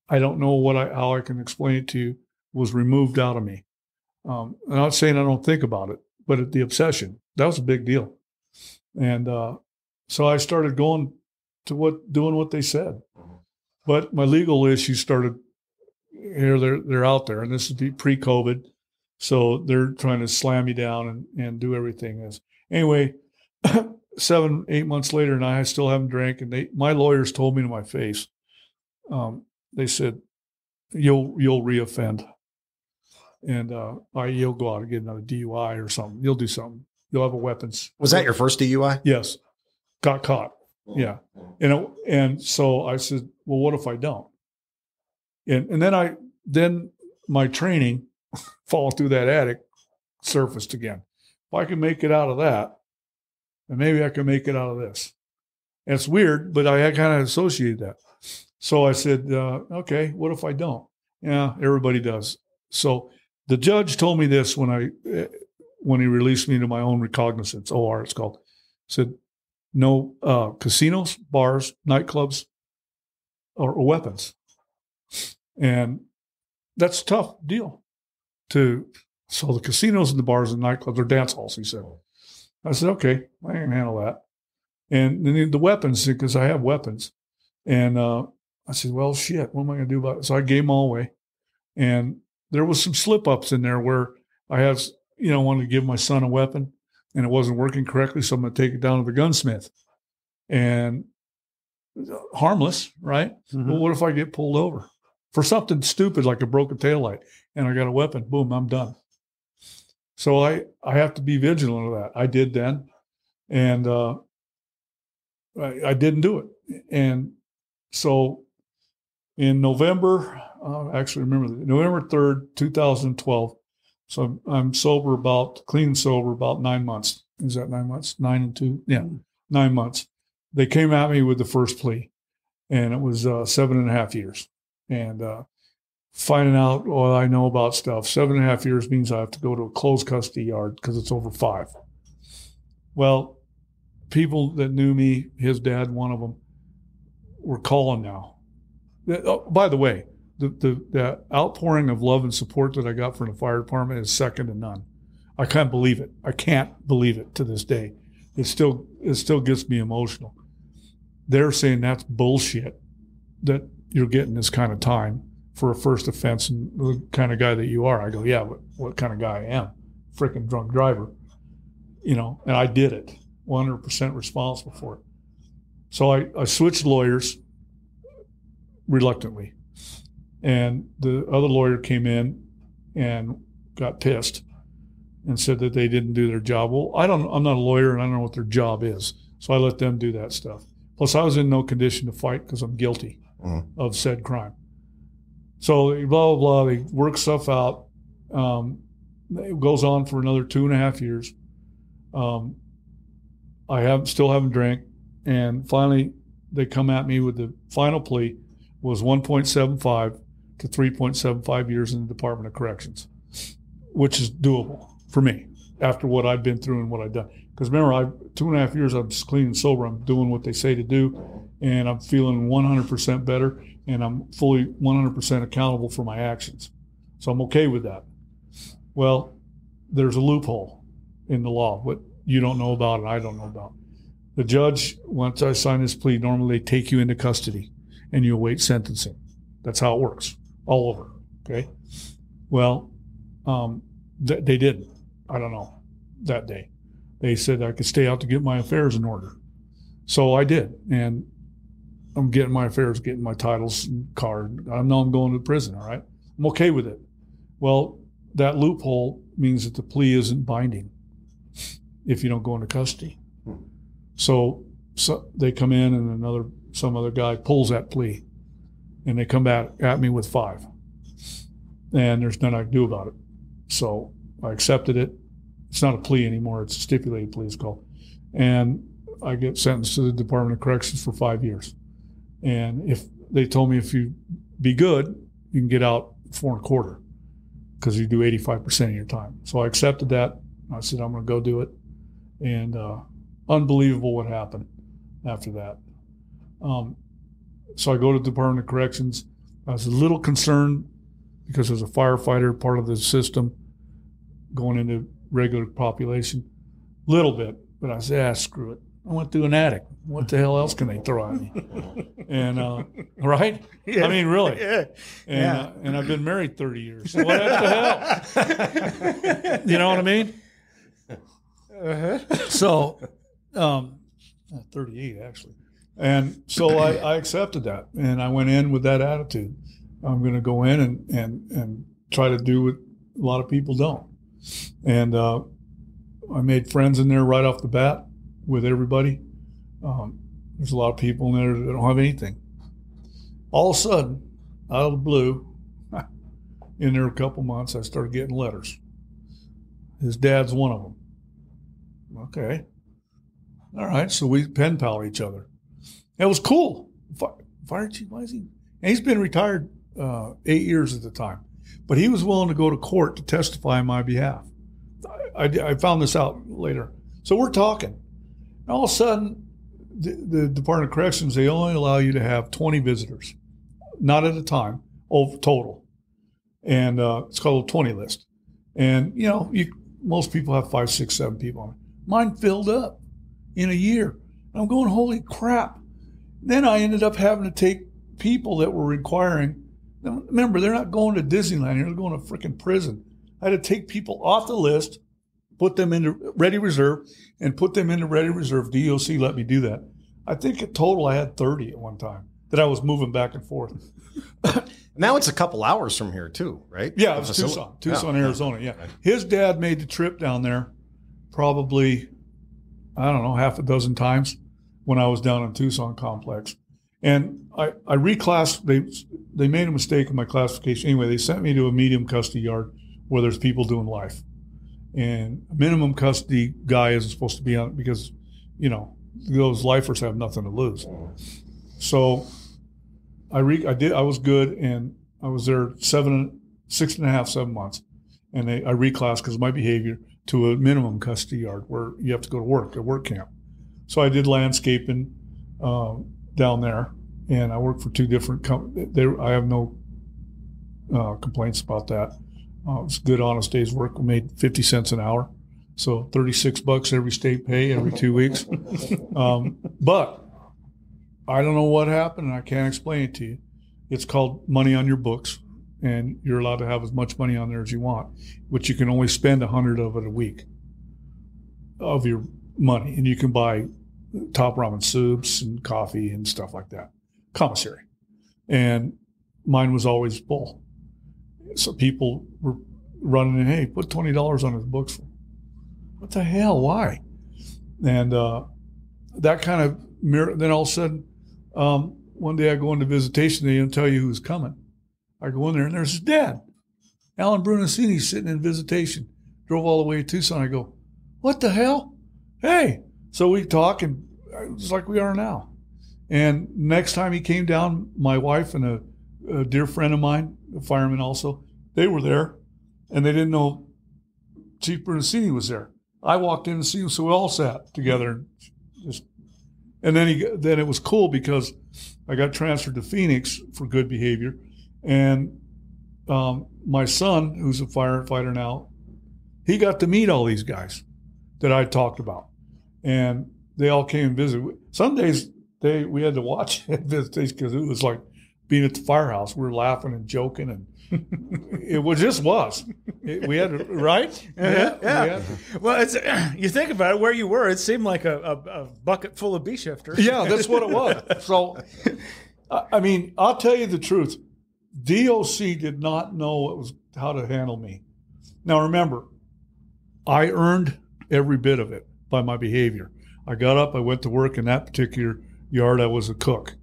I don't know how I can explain it to you, was removed out of me. I'm not saying I don't think about it, but the obsession, that was a big deal. And so I started going to doing what they said. But my legal issues started here. They're out there, and this is pre-COVID. So they're trying to slam me down and do everything. Anyway, 7-8 months later, and I still haven't drank. And my lawyers told me to my face, they said, you'll reoffend. And you'll go out and get another DUI or something. You'll do something. You'll have a weapons. Was that your first DUI? Yes. Got caught. Yeah. And so I said, well, what if I don't? And then my training falling through that attic surfaced again. If I can make it out of that, then maybe I can make it out of this. And it's weird, but I had kind of associated that. So I said, okay, what if I don't? Yeah, everybody does. So the judge told me this when he released me to my own recognizance, OR it's called. Said, no casinos, bars, nightclubs, or weapons. And that's a tough deal. So the casinos and the bars and nightclubs are dance halls, he said. I said, okay, I can handle that. And then the weapons, because I have weapons. And I said, well, shit, what am I going to do about it? So I gave them all away. And there was some slip-ups in there where I wanted to give my son a weapon. and it wasn't working correctly, so I'm going to take it down to the gunsmith. And harmless, right? Mhm. Well, what if I get pulled over for something stupid like a broken taillight and I got a weapon? Boom, I'm done. So I have to be vigilant of that. I did then, and I didn't do it. And so in November, actually remember November 3rd, 2012. So I'm clean and sober about 9 months. Is that 9 months? 9 and 2? Yeah, 9 months. They came at me with the first plea, and it was 7.5 years. And finding out all I know about stuff, 7.5 years means I have to go to a closed custody yard because it's over 5. Well, people that knew me, his dad, one of them, were calling now. By the way, the outpouring of love and support that I got from the fire department is second to none. I can't believe it. I can't believe it to this day. It still gets me emotional. They're saying that's bullshit that you're getting this kind of time for a first offense and the kind of guy that you are. I go, yeah, but what kind of guy I am? Freaking drunk driver. And I did it. 100% responsible for it. So I switched lawyers reluctantly. And the other lawyer came in and got pissed and said that they didn't do their job. Well, I'm not a lawyer and I don't know what their job is. So I let them do that stuff. Plus, I was in no condition to fight because I'm guilty of said crime. So blah, blah, blah. They work stuff out. It goes on for another 2.5 years. I still haven't drank. And finally, they come at me with the final plea was 1.75 to 3.75 years in the Department of Corrections, which is doable for me after what I've been through and what I've done. Because remember, 2.5 years, I'm just clean and sober. I'm doing what they say to do, and I'm feeling 100% better, and I'm fully 100% accountable for my actions. So I'm okay with that. Well, there's a loophole in the law, what you don't know about and I don't know about. The judge, once I sign this plea, normally they take you into custody, and you await sentencing. That's how it works, all over, okay? Well, they didn't. I don't know, that day. They said I could stay out to get my affairs in order. So I did, and I'm getting my affairs, getting my titles and card. I know I'm going to prison, all right? I'm okay with it. Well, that loophole means that the plea isn't binding if you don't go into custody. So they come in and some other guy pulls that plea, and they come back at me with 5. And there's nothing I can do about it. So I accepted it. It's not a plea anymore. It's a stipulated plea, it's called. And I get sentenced to the Department of Corrections for 5 years. And if they told me if you be good, you can get out 4.25 because you do 85% of your time. So I accepted that. I said, I'm going to go do it. And unbelievable what happened after that. So I go to the Department of Corrections. I was a little concerned because as a firefighter, part of the system, going into regular population, little bit, but I said, screw it. I went through an attic. What the hell else can they throw at me? And, right? Yeah. I mean, really. Yeah. And I've been married 30 years. So what the hell? You know what I mean? So, 38 actually. And so I accepted that, and I went in with that attitude. I'm going to go in and try to do what a lot of people don't. And I made friends in there right off the bat with everybody. There's a lot of people in there that don't have anything. All of a sudden, out of the blue, in there a couple months, I started getting letters. His dad's one of them. Okay. All right, so we pen pal each other. It was cool. Fire chief, why is he? And he's been retired 8 years at the time. But he was willing to go to court to testify on my behalf. I found this out later. So we're talking. And all of a sudden, the Department of Corrections, they only allow you to have 20 visitors, not at a time, total. And it's called a 20 list. And, most people have 5, 6, 7 people on it. Mine filled up in a year. And I'm going, holy crap. Then I ended up having to take people that were requiring. Remember, they're not going to Disneyland. They're going to freaking prison. I had to take people off the list put them into ready reserve, and put them into ready reserve. DOC let me do that. I think in total I had 30 at one time that I was moving back and forth. Now it's a couple hours from here too, right? Yeah, it was Tucson, Arizona. Yeah. His dad made the trip down there probably, I don't know, half a dozen times when I was down in Tucson complex. And I reclassed, they made a mistake in my classification. Anyway, they sent me to a medium custody yard where there's people doing life. And a minimum custody guy isn't supposed to be on it because, those lifers have nothing to lose. So I was good, and I was there 6.5, 7 months. And I reclassed because of my behavior to a minimum custody yard where you have to go to work, a work camp. So I did landscaping down there, and I worked for 2 different companies. I have no complaints about that. It was a good, honest day's work. We made 50 cents an hour, so $36 every state pay every 2 weeks. But I don't know what happened, and I can't explain it to you. It's called money on your books, and you're allowed to have as much money on there as you want, but you can only spend 100 of it a week of your money, and you can buy top ramen soups and coffee and stuff like that, commissary. And mine was always full. So people were running in, hey, put $20 on his books. What the hell? Why? And that kind of mirror. Then all of a sudden, one day I go into visitation. They don't tell you who's coming. I go in there, and there's his dad, Alan Brunacini, sitting in visitation. Drove all the way to Tucson. I go, what the hell? Hey. So we talk, and it's like we are now. And next time he came down, my wife and a dear friend of mine, a fireman also, they were there, and they didn't know Chief Brunacini was there. I walked in to see him, so we all sat together. And then it was cool because I got transferred to Phoenix for good behavior, and my son, who's a firefighter now, he got to meet all these guys that I talked about, and they all came and visited. Some days we had to watch visitation because it was like being at the firehouse. We were laughing and joking, and it was. We had to, right? Yeah. Well, you think about it, where you were, it seemed like a bucket full of B-shifters. Yeah, that's what it was. So, I mean, I'll tell you the truth. DOC did not know how to handle me. Now, remember, I earned every bit of it by my behavior. I got up, I went to work. In that particular yard, I was a cook.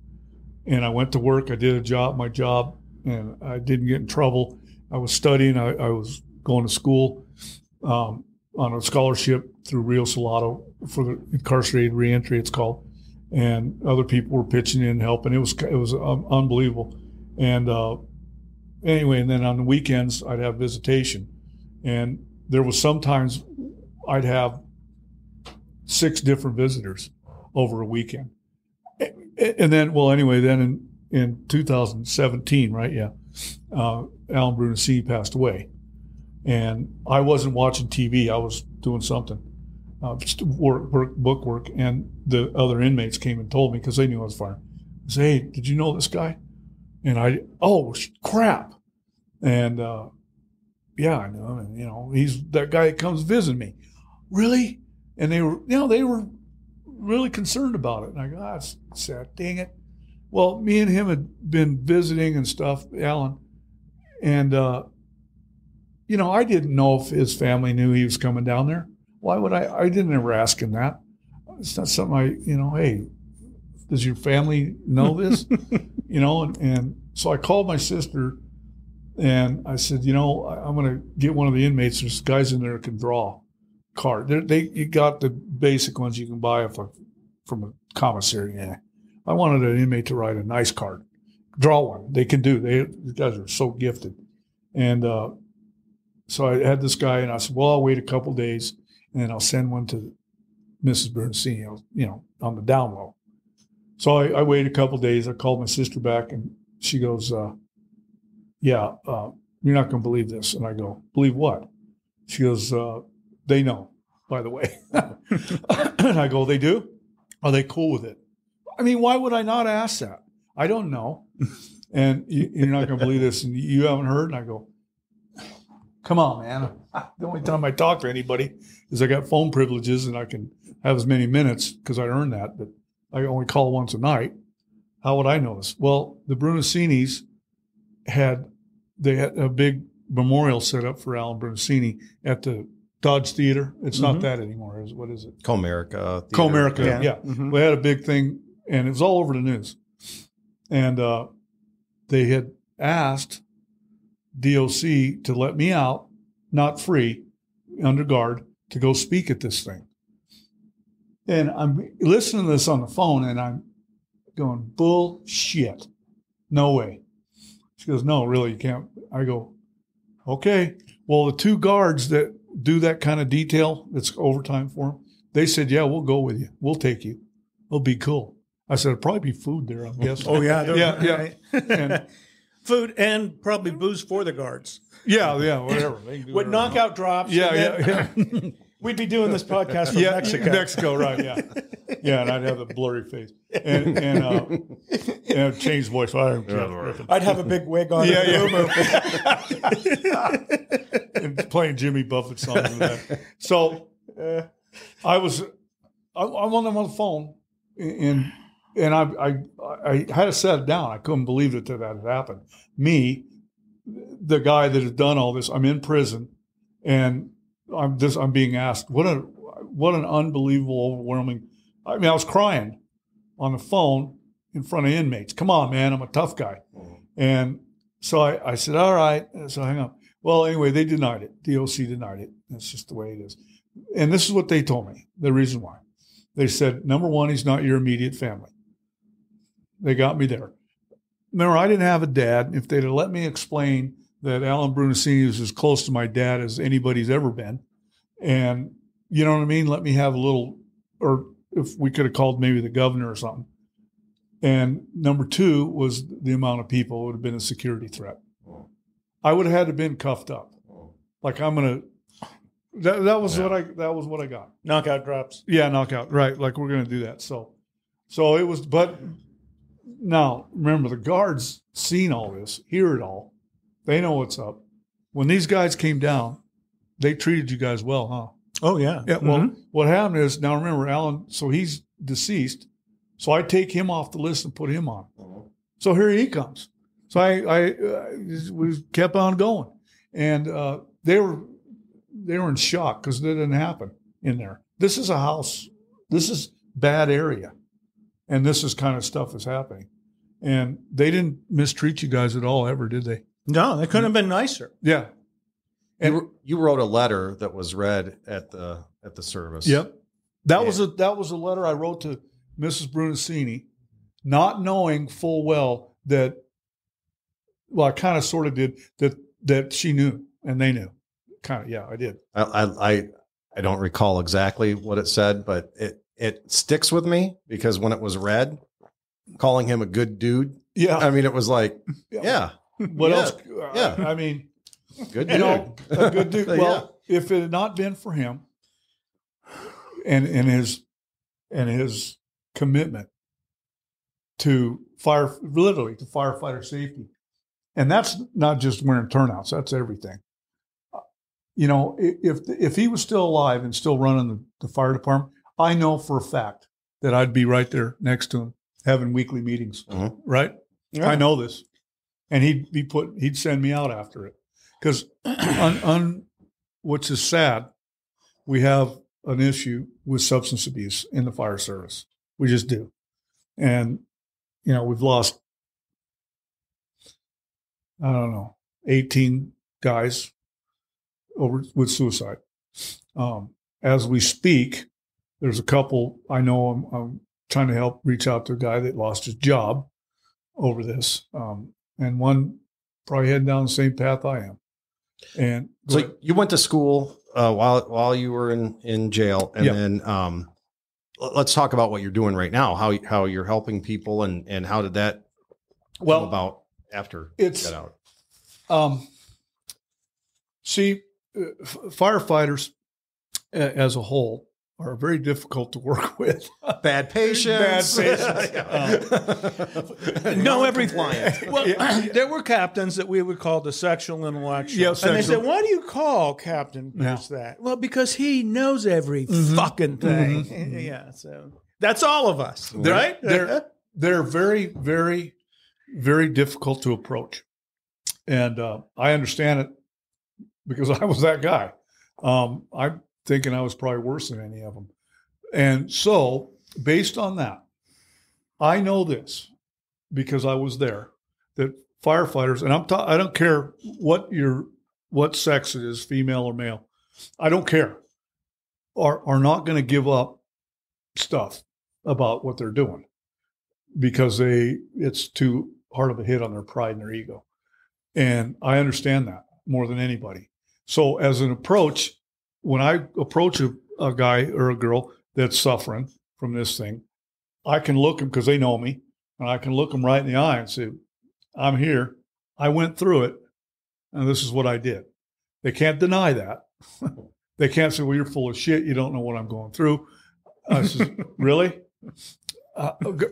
And I went to work, I did my job, and I didn't get in trouble. I was studying, I was going to school on a scholarship through Rio Salado for the incarcerated reentry, it's called. And other people were pitching in and helping. It was unbelievable. And anyway, and then on the weekends, I'd have visitation. And there was sometimes I'd have 6 different visitors over a weekend. And then, then in 2017, right? Yeah. Alan Brunacini passed away. And I wasn't watching TV. I was doing something, book work. And the other inmates came and told me, because they knew I was fired. They said, hey, did you know this guy? And crap. And, yeah, I know him. And, he's that guy that comes visiting me. Really? And they were really concerned about it. And I go, that's sad. Dang it. Well, me and him had been visiting and stuff, Alan. And, I didn't know if his family knew he was coming down there. Why would I didn't ever ask him that. It's not something hey, does your family know this? And so I called my sister and I said, I'm going to get one of the inmates. There's guys in there that can draw card. You got the basic ones you can buy from a commissary. Yeah. I wanted an inmate to write a nice card, draw one. They can do. These guys are so gifted. And so I had this guy, and I said, well, I'll wait a couple days, and then I'll send one to Mrs. Brunacini, on the down low. So I waited a couple days. I called my sister back, and she goes, you're not going to believe this. And I go, believe what? She goes, they know, by the way. And I go, they do? Are they cool with it? I mean, why would I not ask that? I don't know. And you're not going to believe this. And you haven't heard? And I go, Come on, man. The only time I talk to anybody is I got phone privileges and I can have as many minutes because I earned that, but I only call once a night. How would I know this? Well, the Brunacinis had a big memorial set up for Alan Brunacini at the Dodge Theater. It's not that anymore. What is it? Comerica. Comerica, yeah. We had a big thing, and it was all over the news. And they had asked DOC to let me out, not free, under guard, to go speak at this thing. And I'm listening to this on the phone, and I'm going, bullshit. No way. She goes, no, really, you can't. I go, okay. Well, the 2 guards that do that kind of detail, that's overtime for them, they said, yeah, we'll go with you. We'll take you. It'll be cool. I said, it'll probably be food there, I'm guessing. Oh, yeah. Yeah. And, food and probably booze for the guards. yeah, whatever. They can do With whatever. knockout drops. Yeah. We'd be doing this podcast from Mexico. Mexico, right, yeah. Yeah, and I'd have a blurry face. And change voice. I'd have a big wig on. And playing Jimmy Buffett songs and that. So I'm on them on the phone, and I had to set it down. I couldn't believe that had happened. Me, the guy that has done all this, I'm in prison, and I'm being asked, what an unbelievable, overwhelming. I mean, I was crying on the phone in front of inmates. Come on, man, I'm a tough guy. And so I said, all right. So I hung up. Well, anyway, they denied it. DOC denied it. That's just the way it is. And this is what they told me, the reason why. They said, number one, he's not your immediate family. They got me there. Remember, I didn't have a dad. If they'd have let me explain that Alan Brunacini is as close to my dad as anybody's ever been, and you know what I mean? Let me have a little, or if we could have called maybe the governor or something. And number 2 was the amount of people. It would have been a security threat. I would have had to been cuffed up. Like I'm gonna. That was what I got. Knockout drops. Yeah, knockout. Right. Like we're gonna do that. So it was. But now remember, the guards seen all this, hear it all. They know what's up. When these guys came down, they treated you guys well, huh? Oh, yeah. Yeah. Well, what happened is, now remember, Alan, so he's deceased. So I take him off the list and put him on. So here he comes. So we kept on going. And they were in shock because that didn't happen in there. This is a house. This is bad area. And this is kind of stuff is happening. And they didn't mistreat you guys at all ever, did they? No, they couldn't have been nicer. Yeah. And you wrote a letter that was read at the service. Yep. That was a letter I wrote to Mrs. Brunacini, not knowing full well that, well, I kind of sort of did, that she knew and they knew. Kind of, yeah, I did. I don't recall exactly what it said, but it sticks with me because when it was read, calling him a good dude. Yeah. I mean, it was like, yeah. What else? Yeah. I mean, good dude. You know, a good dude. Well, if it had not been for him and his commitment to firefighter safety, and that's not just wearing turnouts, that's everything. You know, if he was still alive and still running the fire department, I know for a fact that I'd be right there next to him having weekly meetings, right? Yeah. I know this. And he'd send me out after it. Because which is sad, we have an issue with substance abuse in the fire service. We just do. And, you know, we've lost, 18 guys with suicide. As we speak, there's a couple, I know I'm trying to help reach out to a guy that lost his job over this. And one probably heading down the same path I am. And so you went to school while you were in jail, and then let's talk about what you're doing right now. How you're helping people, and how did that come about after you got out? Firefighters as a whole are very difficult to work with. Bad patients. No, everything. Well, there were captains that we would call the sexual intellectual. Yeah, and they said, why do you call Captain Pierce that? Well, because he knows every fucking thing. Yeah, so that's all of us, right? They're very, very, very difficult to approach. And I understand it because I was that guy. I'm thinking I was probably worse than any of them. And so based on that, I know this because I was there, that firefighters, and I don't care what sex it is, female or male, I don't care, are not going to give up stuff about what they're doing because it's too hard of a hit on their pride and their ego. And I understand that more than anybody. So as an approach, when I approach a guy or a girl that's suffering from this thing, I can look them because they know me, and I can look them right in the eye and say, I'm here. I went through it, and this is what I did. They can't deny that. They can't say, well, you're full of shit. You don't know what I'm going through. I said, really?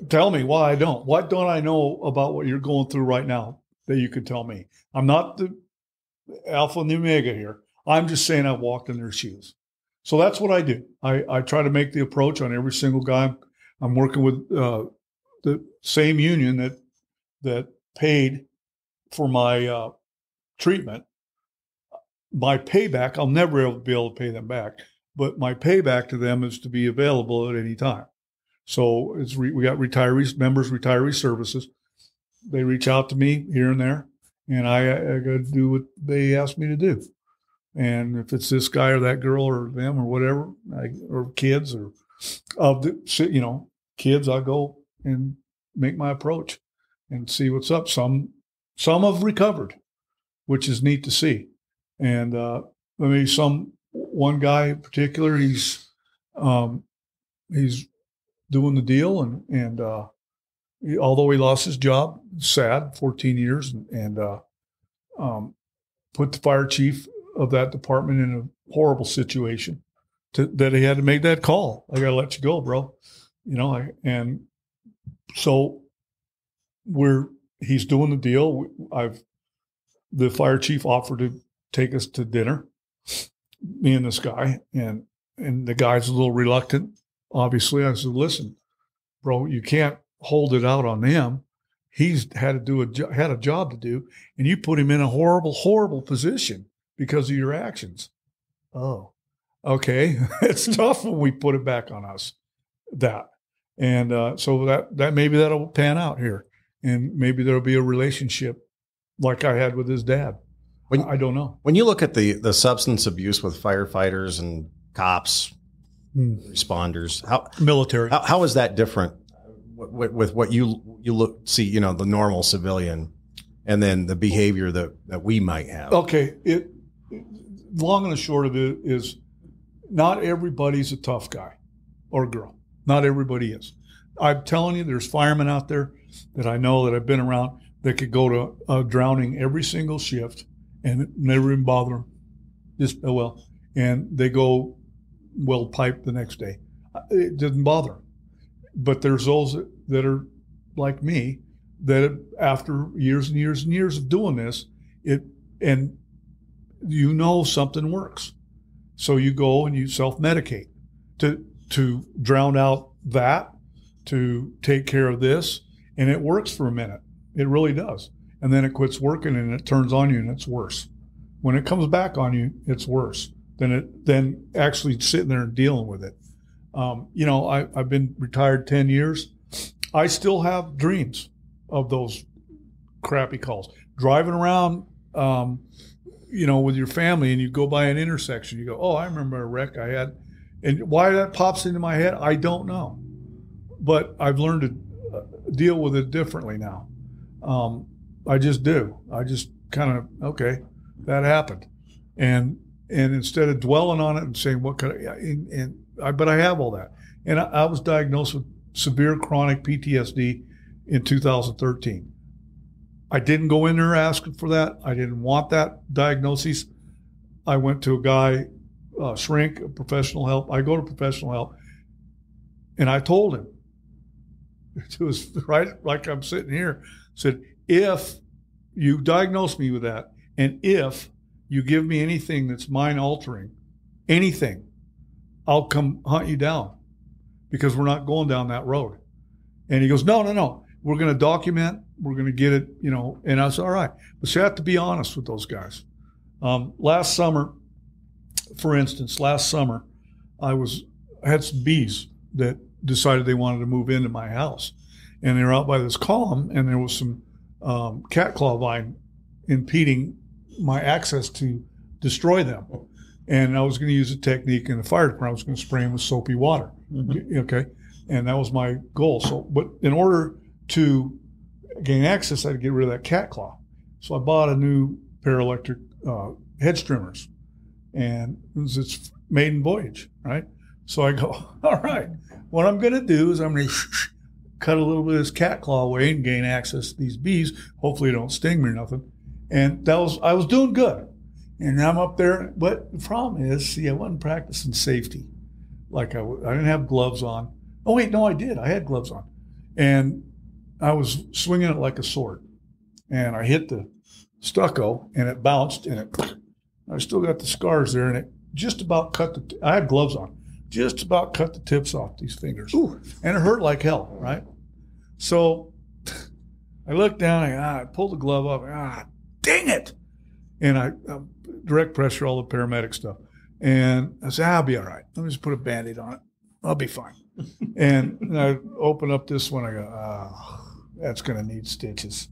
Tell me why I don't. What don't I know about what you're going through right now that you could tell me? I'm not the alpha and the omega here. I'm just saying I walked in their shoes. So that's what I do. I try to make the approach on every single guy. I'm working with the same union that paid for my treatment. My payback, I'll never be able to pay them back, but my payback to them is to be available at any time. So we got retiree services. They reach out to me here and there, and I got to do what they ask me to do. And if it's this guy or that girl or them or whatever, or kids or kids, I go and make my approach and see what's up. Some have recovered, which is neat to see. And one guy in particular, he's doing the deal, and although he lost his job, sad, 14 years, and put the fire chief of that department in a horrible situation that he had to make that call. I got to let you go, bro. And so he's doing the deal. The fire chief offered to take us to dinner, me and this guy, and the guy's a little reluctant. Obviously, I said, listen, bro, you can't hold it out on him. He's had a job to do, and you put him in a horrible, horrible position because of your actions. Oh, okay. It's tough when we put it back on us. So that maybe that'll pan out here, and maybe there'll be a relationship like I had with his dad. I don't know. When you look at the substance abuse with firefighters and cops, responders, military, how is that different with what you see, the normal civilian, and then the behavior that we might have? Okay. Long and the short of it is not everybody's a tough guy or girl. Not everybody is. I'm telling you, there's firemen out there that I know that I've been around that could go to drowning every single shift and never even bother them. And they go well piped the next day. It didn't bother them. But there's those that are like me that after years and years and years of doing this, something works. So you go and you self-medicate to drown out that, to take care of this, and it works for a minute. It really does. And then it quits working and it turns on you and it's worse. When it comes back on you, it's worse than actually sitting there and dealing with it. I've been retired 10 years. I still have dreams of those crappy calls. Driving around, with your family, and you go by an intersection, you go, oh, I remember a wreck I had. And why that pops into my head, I don't know. But I've learned to deal with it differently now. I just do. I just kind of, okay, that happened. And instead of dwelling on it and saying, what could but I have all that. And I was diagnosed with severe chronic PTSD in 2013. I didn't go in there asking for that. I didn't want that diagnosis. I went to a guy shrink, professional help. I go to professional help. And I told him, it was right like I'm sitting here, said, if you diagnose me with that, and if you give me anything that's mind altering, anything, I'll come hunt you down because we're not going down that road. And he goes, no. We're going to document. We're going to get it, And I said, all right. But you have to be honest with those guys. Last summer, for instance, I had some bees that decided they wanted to move into my house. And they were out by this column, and there was some cat claw vine impeding my access to destroy them. And I was going to use a technique in the fire department. I was going to spray them with soapy water. Mm-hmm. Okay. And that was my goal. So, but in order to gain access, I had to get rid of that cat claw. So I bought a new pair of electric hedge trimmers, and it's maiden voyage, right? So I go, all right, what I'm going to do is I'm going to cut a little bit of this cat claw away and gain access to these bees. Hopefully, it don't sting me or nothing. And I was doing good. And I'm up there, but the problem is, I wasn't practicing safety. Like I didn't have gloves on. Oh wait, no, I did. I had gloves on, and I was swinging it like a sword. And I hit the stucco, and it bounced, and I still got the scars there, and it just about cut I had gloves on, just about cut the tips off these fingers. Ooh. And it hurt like hell, right? So I looked down, I pulled the glove off, dang it! And I direct pressure all the paramedic stuff. And I said, I'll be all right. Let me just put a Band-Aid on it. I'll be fine. And I open up this one. I go, that's going to need stitches.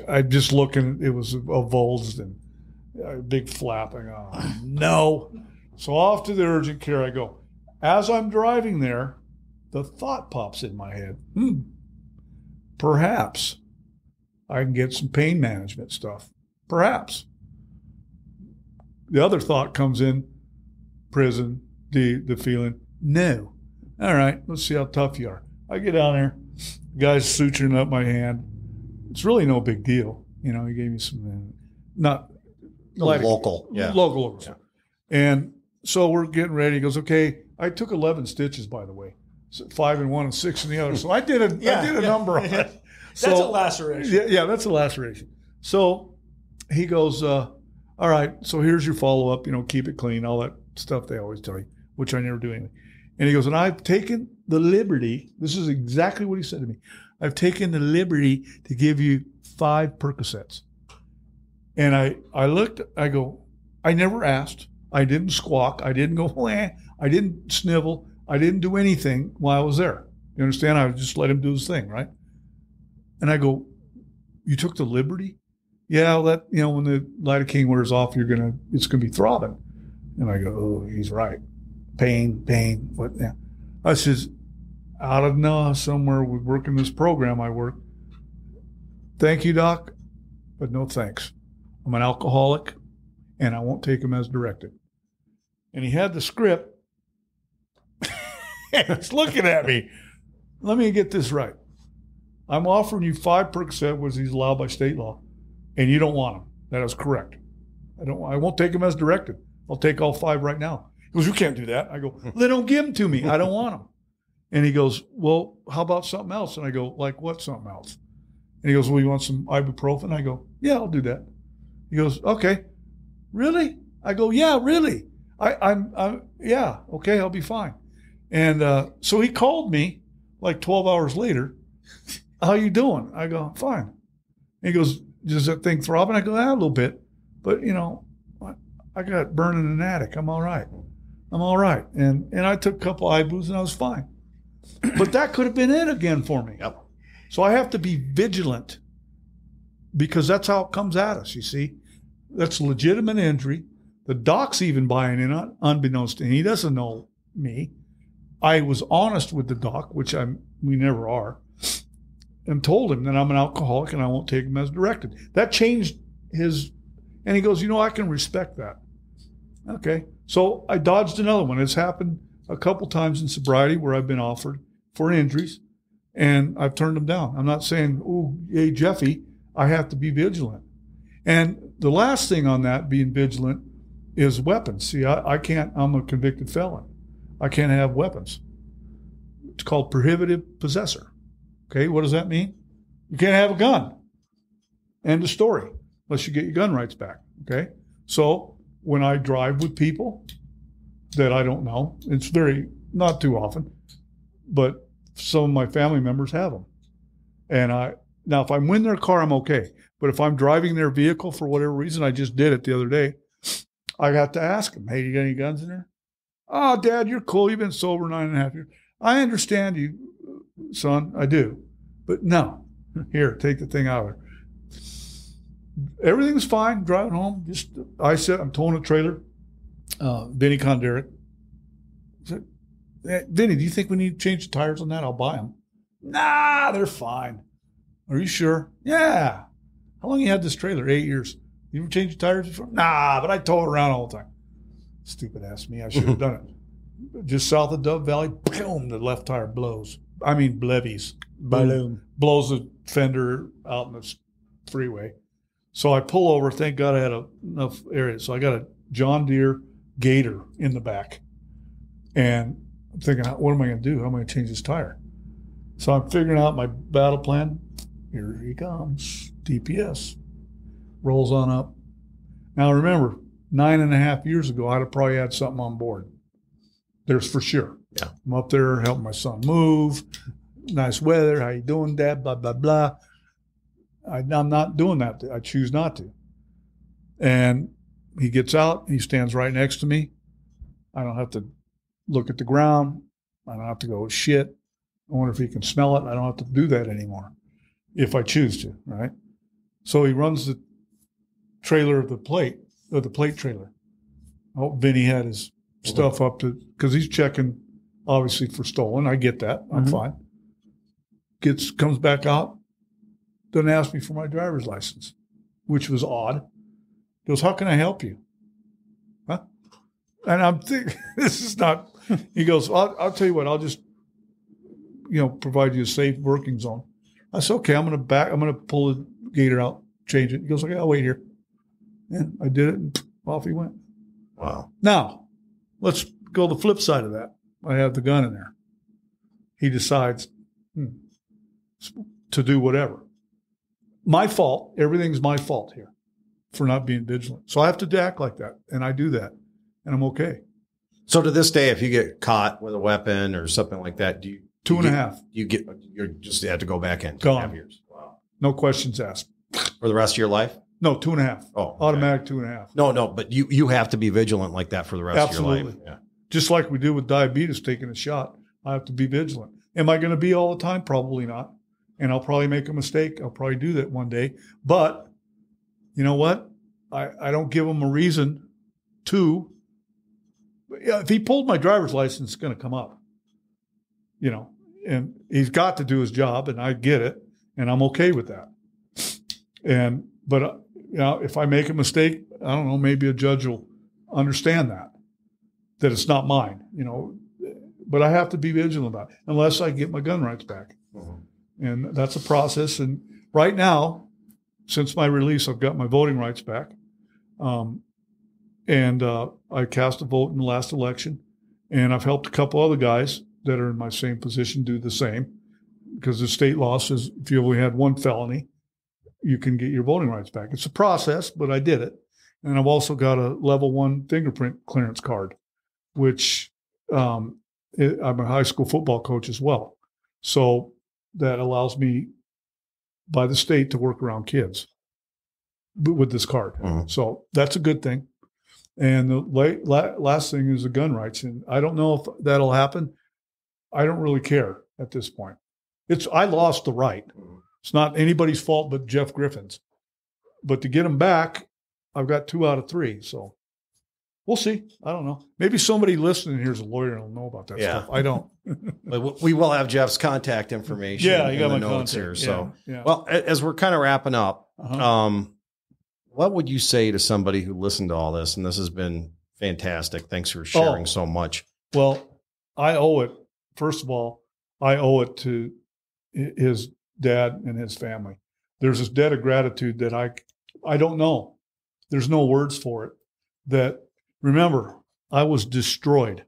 I just looking, it was avulsed and a big flap. I go, no. So off to the urgent care I go. As I'm driving there, the thought pops in my head. Perhaps I can get some pain management stuff. Perhaps. The other thought comes in, prison, the feeling, no. All right, let's see how tough you are. I get down there, the guy's suturing up my hand. It's really no big deal. He gave me some, local. Yeah. Local. Yeah. And so we're getting ready. He goes, okay, I took 11 stitches, by the way. So 5 in one and 6 in the other. So I did a number on it. That's a laceration. Yeah, that's a laceration. So he goes, all right, so here's your follow-up, keep it clean, all that stuff they always tell you, which I never do anything. And he goes, and I've taken the liberty, this is exactly what he said to me, I've taken the liberty to give you 5 Percocets. And I looked, I go, I never asked, I didn't squawk, I didn't go, I didn't snivel, I didn't do anything while I was there. You understand? I just let him do his thing, right? And I go, you took the liberty? Yeah, when the lidocaine wears off, it's gonna be throbbing. And I go, oh, he's right. Pain, what? Yeah. I says, out of somewhere we work in this program I work. Thank you, doc, but no thanks. I'm an alcoholic, and I won't take them as directed. And he had the script. He's looking at me. Let me get this right. I'm offering you 5 Percocet, which is allowed by state law, and you don't want them. That is correct. I won't take them as directed. I'll take all 5 right now. He goes, you can't do that. I go, well, they don't give them to me. I don't want them. And he goes, well, how about something else? And I go, like what something else? And he goes, well, you want some ibuprofen? I go, yeah, I'll do that. He goes, okay. Really? I go, yeah, really. Yeah, okay, I'll be fine. And so he called me like 12 hours later. How you doing? I go, fine. And he goes, does that thing throb? And I go, a little bit. But, I got burned in an attic. I'm all right. And I took a couple Ibus and I was fine. But that could have been it again for me. Yep. So I have to be vigilant because that's how it comes at us, you see. That's a legitimate injury. The doc's even buying in unbeknownst to him. He doesn't know me. I was honest with the doc, which we never are, and told him that I'm an alcoholic and I won't take him as directed. That changed and he goes, I can respect that. Okay. So I dodged another one. It's happened a couple times in sobriety where I've been offered for injuries and I've turned them down. I'm not saying, oh, hey, Jeffy, I have to be vigilant. And the last thing on that, being vigilant, is weapons. See, I can't, I'm a convicted felon. I can't have weapons. It's called prohibitive possessor. Okay, what does that mean? You can't have a gun. End of story, unless you get your gun rights back. Okay, so when I drive with people that I don't know, it's not too often, but some of my family members have them. And now if I'm in their car, I'm okay. But if I'm driving their vehicle for whatever reason, I just did it the other day, I got to ask them, hey, you got any guns in there? Oh, Dad, you're cool. You've been sober 9.5 years. I understand you, son. I do. But no, here, take the thing out of there. Everything's fine. Driving home. I'm towing a trailer. Vinny Conderick said, hey, Vinny, do you think we need to change the tires on that? I'll buy them. Nah, they're fine. Are you sure? Yeah. How long you had this trailer? 8 years. You ever changed the tires before? Nah, but I tow it around all the time. Stupid ass me. I should have done it. Just south of Dove Valley, boom, the left tire blows. I mean, blevies. Balloon. Blows the fender out in the freeway. So I pull over. Thank God I had enough area. So I got a John Deere Gator in the back. And I'm thinking, what am I going to do? How am I going to change this tire? So I'm figuring out my battle plan. Here he comes. DPS. Rolls on up. Now remember, 9.5 years ago, I'd have probably had something on board. There's for sure. Yeah. I'm up there helping my son move. Nice weather. How you doing, Dad? Blah, blah, blah. I'm not doing that. I choose not to. And he gets out. He stands right next to me. I don't have to look at the ground. I don't have to go, shit. I wonder if he can smell it. I don't have to do that anymore if I choose to, right? So he runs the trailer of the plate trailer. Oh, Vinny had his stuff up to, because he's checking, obviously, for stolen. I get that. I'm fine. Comes back out, doesn't ask me for my driver's license, which was odd. He goes, how can I help you? Huh? And I'm thinking, this is not, he goes, I'll tell you what, I'll just, provide you a safe working zone. I said, okay, I'm going to pull the Gator out, change it. He goes, okay, I'll wait here. And I did it, and off he went. Wow. Now, let's go the flip side of that. I have the gun in there. He decides to do whatever. My fault. Everything's my fault here for not being vigilant. So I have to act like that, and I do that, and I'm okay. So to this day, if you get caught with a weapon or something like that, do you 2.5? You just have to go back in 2.5 Gone. years. Wow. No questions asked. For the rest of your life? No, 2.5. Oh, okay. Automatic 2.5. No, but you have to be vigilant like that for the rest Absolutely. of your life. Yeah. Just like we do with diabetes, taking a shot, I have to be vigilant. Am I going to be all the time? Probably not. And I'll probably make a mistake. I'll probably do that one day. But you know what? I don't give him a reason to. If he pulled my driver's license, it's going to come up. And he's got to do his job, and I get it, and I'm okay with that. But if I make a mistake, I don't know, maybe a judge will understand that it's not mine, but I have to be vigilant about it unless I get my gun rights back. And that's a process. And right now, since my release, I've got my voting rights back. And I cast a vote in the last election, and I've helped a couple other guys that are in my same position do the same, because the state law says if you only had one felony, you can get your voting rights back. It's a process, but I did it. And I've also got a level 1 fingerprint clearance card, which I'm a high school football coach as well. So that allows me by the state to work around kids with this card. So that's a good thing. And the last thing is the gun rights. And I don't know if that'll happen. I don't really care at this point. I lost the right. It's not anybody's fault but Jeff Griffin's. But to get them back, I've got 2 out of 3. So we'll see. I don't know. Maybe somebody listening here is a lawyer and will know about that stuff. I don't. But we will have Jeff's contact information. Yeah, you got in the my notes contact here. So, yeah. Well, as we're kind of wrapping up, what would you say to somebody who listened to all this? And this has been fantastic. Thanks for sharing so much. Well, I owe it. First of all, I owe it to his dad and his family. There's this debt of gratitude that I don't know. There's no words for it. That Remember, I was destroyed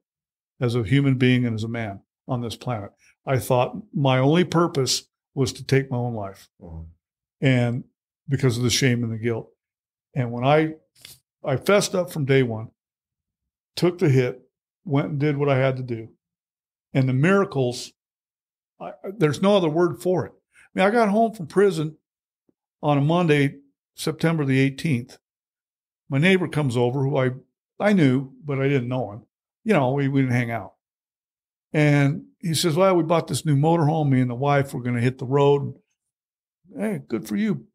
as a human being and as a man on this planet. I thought my only purpose was to take my own life. And because of the shame and the guilt. And when I fessed up from day one, took the hit, went and did what I had to do. And the miracles, there's no other word for it. I mean, I got home from prison on a Monday, September the 18th. My neighbor comes over, who I knew, but I didn't know him. You know, we didn't hang out. And he says, well, we bought this new motorhome. Me and the wife were going to hit the road. Hey, good for you.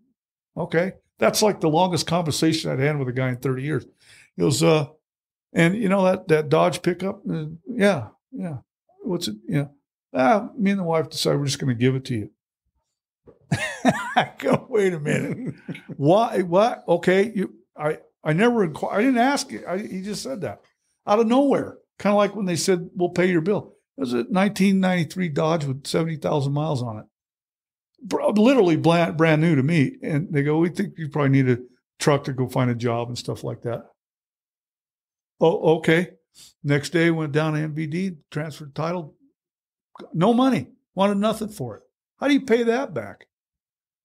Okay. That's like the longest conversation I'd had with a guy in 30 years. He goes, and you know, that Dodge pickup? Yeah. What's it? Yeah. Me and the wife decided we're just going to give it to you. I go, wait a minute. Why? What? Okay. I never inquired. I didn't ask it. He just said that out of nowhere. Kind of like when they said, we'll pay your bill. It was a 1993 Dodge with 70,000 miles on it. Literally brand new to me. And they go, we think you probably need a truck to go find a job and stuff like that. Oh, okay. Next day, went down to MVD, transferred title. No money. Wanted nothing for it. How do you pay that back?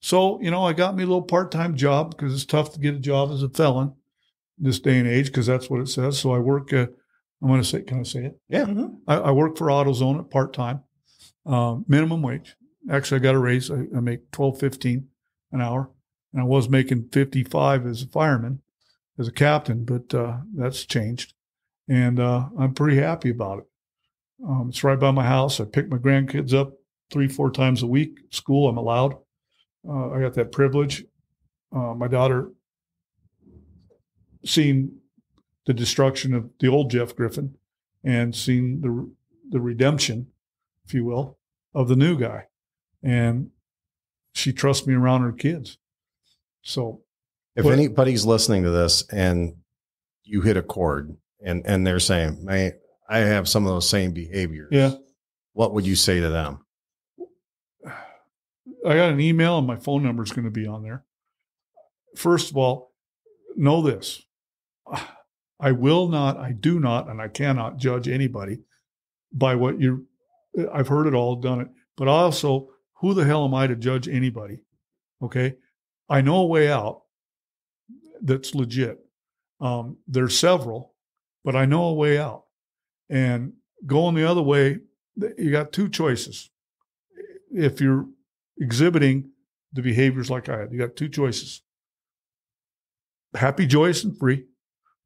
So, you know, I got me a little part-time job because it's tough to get a job as a felon this day and age because that's what it says. So I work, I'm going to say, can I say it? Yeah. Mm-hmm. I work for AutoZone at part-time, minimum wage. Actually, I got a raise. I make $12.15 an hour, and I was making $55 as a fireman, as a captain, but that's changed, and I'm pretty happy about it. It's right by my house. I pick my grandkids up 3-4 times a week. School, I'm allowed. I got that privilege. My daughter seen the destruction of the old Jeff Griffin and seen the redemption, if you will, of the new guy. And she trusts me around her kids. So if anybody's listening to this and you hit a chord and they're saying, man, I have some of those same behaviors. Yeah. What would you say to them? I got an email and my phone number is going to be on there. First of all, know this. I do not, and I cannot judge anybody by what I've heard it all, done it. But also, who the hell am I to judge anybody? Okay. I know a way out that's legit. There's several, but I know a way out. And going the other way, you got two choices. If you're exhibiting the behaviors like I had, you got two choices. Happy, joyous, and free,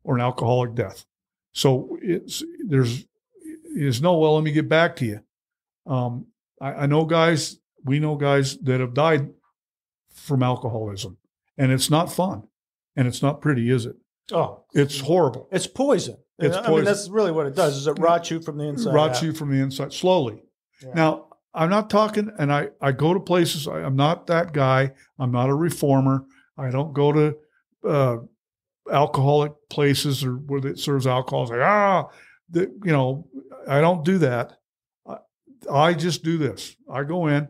or an alcoholic death. So there's no, well, let me get back to you. I know guys, we know guys that have died from alcoholism, and it's not fun, and it's not pretty, is it? Oh, it's horrible. It's poison. It's poison. I mean, that's really what it does. Is it rots you from the inside? Rots you from the inside slowly. Yeah. Now, I'm not talking, and I go to places. I'm not that guy. I'm not a reformer. I don't go to alcoholic places or where it serves alcohol. It's like, I don't do that. I just do this. I go in,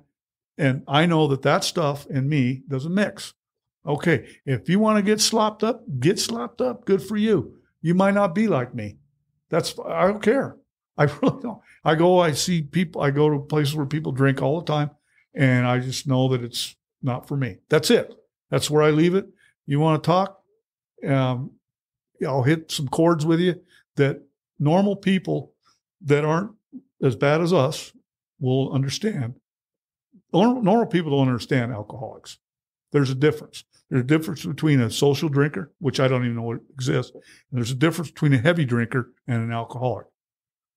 and I know that stuff and me doesn't mix. Okay, if you want to get slopped up. Good for you. You might not be like me. I don't care. I really don't. I see people. I go to places where people drink all the time, and I just know that it's not for me. That's it. That's where I leave it. You want to talk? I'll hit some chords with you that normal people that aren't as bad as us will understand. Normal people don't understand alcoholics. There's a difference. There's a difference between a social drinker, which I don't even know what exists, and there's a difference between a heavy drinker and an alcoholic.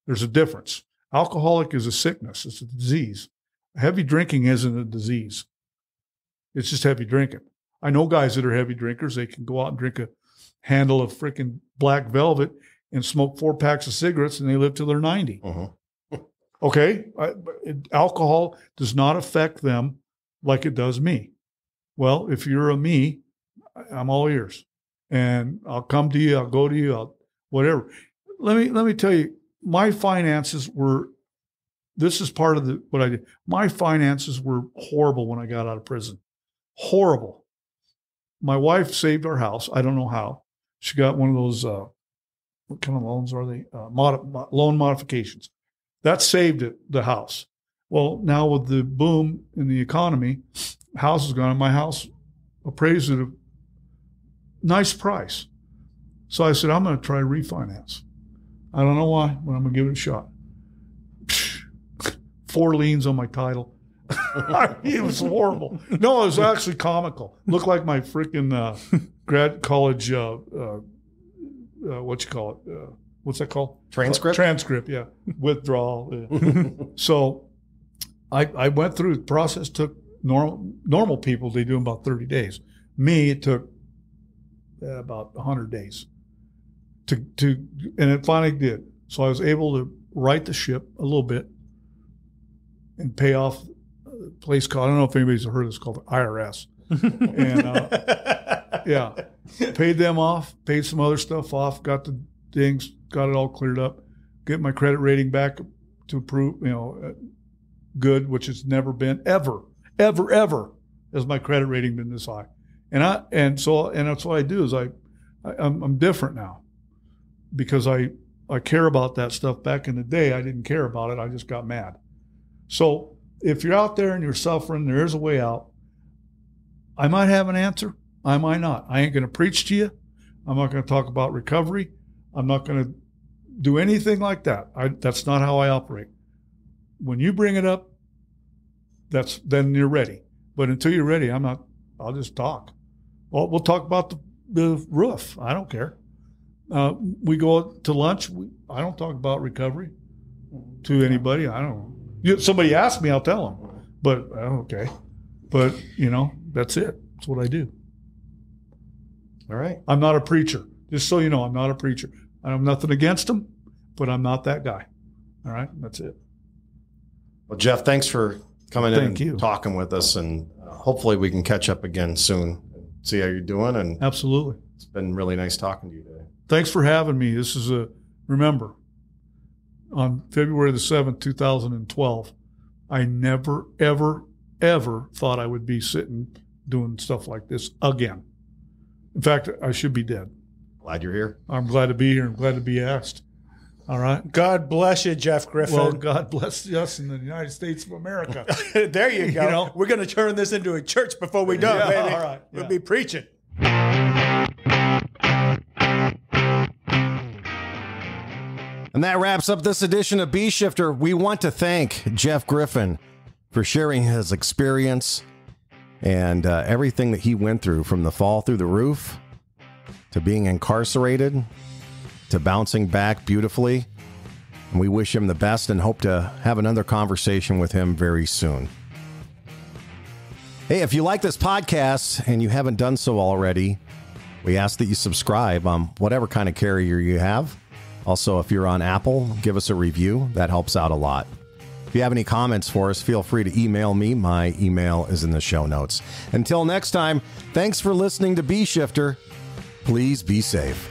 There's a difference. Alcoholic is a sickness. It's a disease. Heavy drinking isn't a disease. It's just heavy drinking. I know guys that are heavy drinkers. They can go out and drink a handle of freaking Black Velvet and smoke 4 packs of cigarettes, and they live till they're 90. Uh-huh. Okay? Alcohol does not affect them like it does me. Well, if you're a me, I'm all ears. And I'll come to you. I'll go to you. Whatever. Let me tell you, my finances were, this is part of what I did. My finances were horrible when I got out of prison. Horrible. My wife saved our house. I don't know how. She got one of those what kind of loans are they? Loan modifications. That saved the house. Well, now with the boom in the economy, house is gone. My house appraised at a nice price. So I said, I'm going to try refinance. I don't know why, but I'm going to give it a shot. 4 liens on my title. It was horrible. No, it was actually comical. Looked like my freaking grad college, what you call it? What's that called? Transcript? Transcript, yeah. Withdrawal. Yeah. So I went through the process. Took normal people, they do in about 30 days. Me, it took about 100 days and it finally did. So I was able to right the ship a little bit and pay off a place called, I don't know if anybody's heard of this, called the IRS. And yeah, paid them off, paid some other stuff off, got the things, got it all cleared up, get my credit rating back to approve, good, which has never been ever has my credit rating been this high. And that's what I do is I'm different now because I care about that stuff. Back in the day, I didn't care about it. I just got mad. So if you're out there and you're suffering, there is a way out. I might have an answer. I might not. I ain't going to preach to you. I'm not going to talk about recovery. I'm not going to do anything like that. That's not how I operate. When you bring it up, then you're ready. But until you're ready, I'll just talk. Well, we'll talk about the roof. I don't care. We go to lunch. I don't talk about recovery to anybody. I don't know. Somebody asks me, I'll tell them. But okay. But, that's it. That's what I do. All right. I'm not a preacher. Just so you know, I'm not a preacher. I have nothing against them, but I'm not that guy. All right? That's it. Well, Jeff, thanks for coming in Thank you. and talking with us. And hopefully we can catch up again soon. See how you're doing. And Absolutely. It's been really nice talking to you today. Thanks for having me. This is remember, on February the 7th, 2012, I never, ever, ever thought I would be sitting doing stuff like this again. In fact, I should be dead. Glad you're here. I'm glad to be here. I'm glad to be asked. All right. God bless you, Jeff Griffin. Well, God bless us in the United States of America. There you go. We're going to turn this into a church before we do it, baby. All right. We'll be preaching. And that wraps up this edition of Bee Shifter. We want to thank Jeff Griffin for sharing his experience and everything that he went through, from the fall through the roof to being incarcerated to bouncing back beautifully. And we wish him the best and hope to have another conversation with him very soon. Hey, if you like this podcast and you haven't done so already, we ask that you subscribe on whatever kind of carrier you have. Also, if you're on Apple, give us a review. That helps out a lot. If you have any comments for us, feel free to email me. My email is in the show notes. Until next time, thanks for listening to Bee Shifter. Please be safe.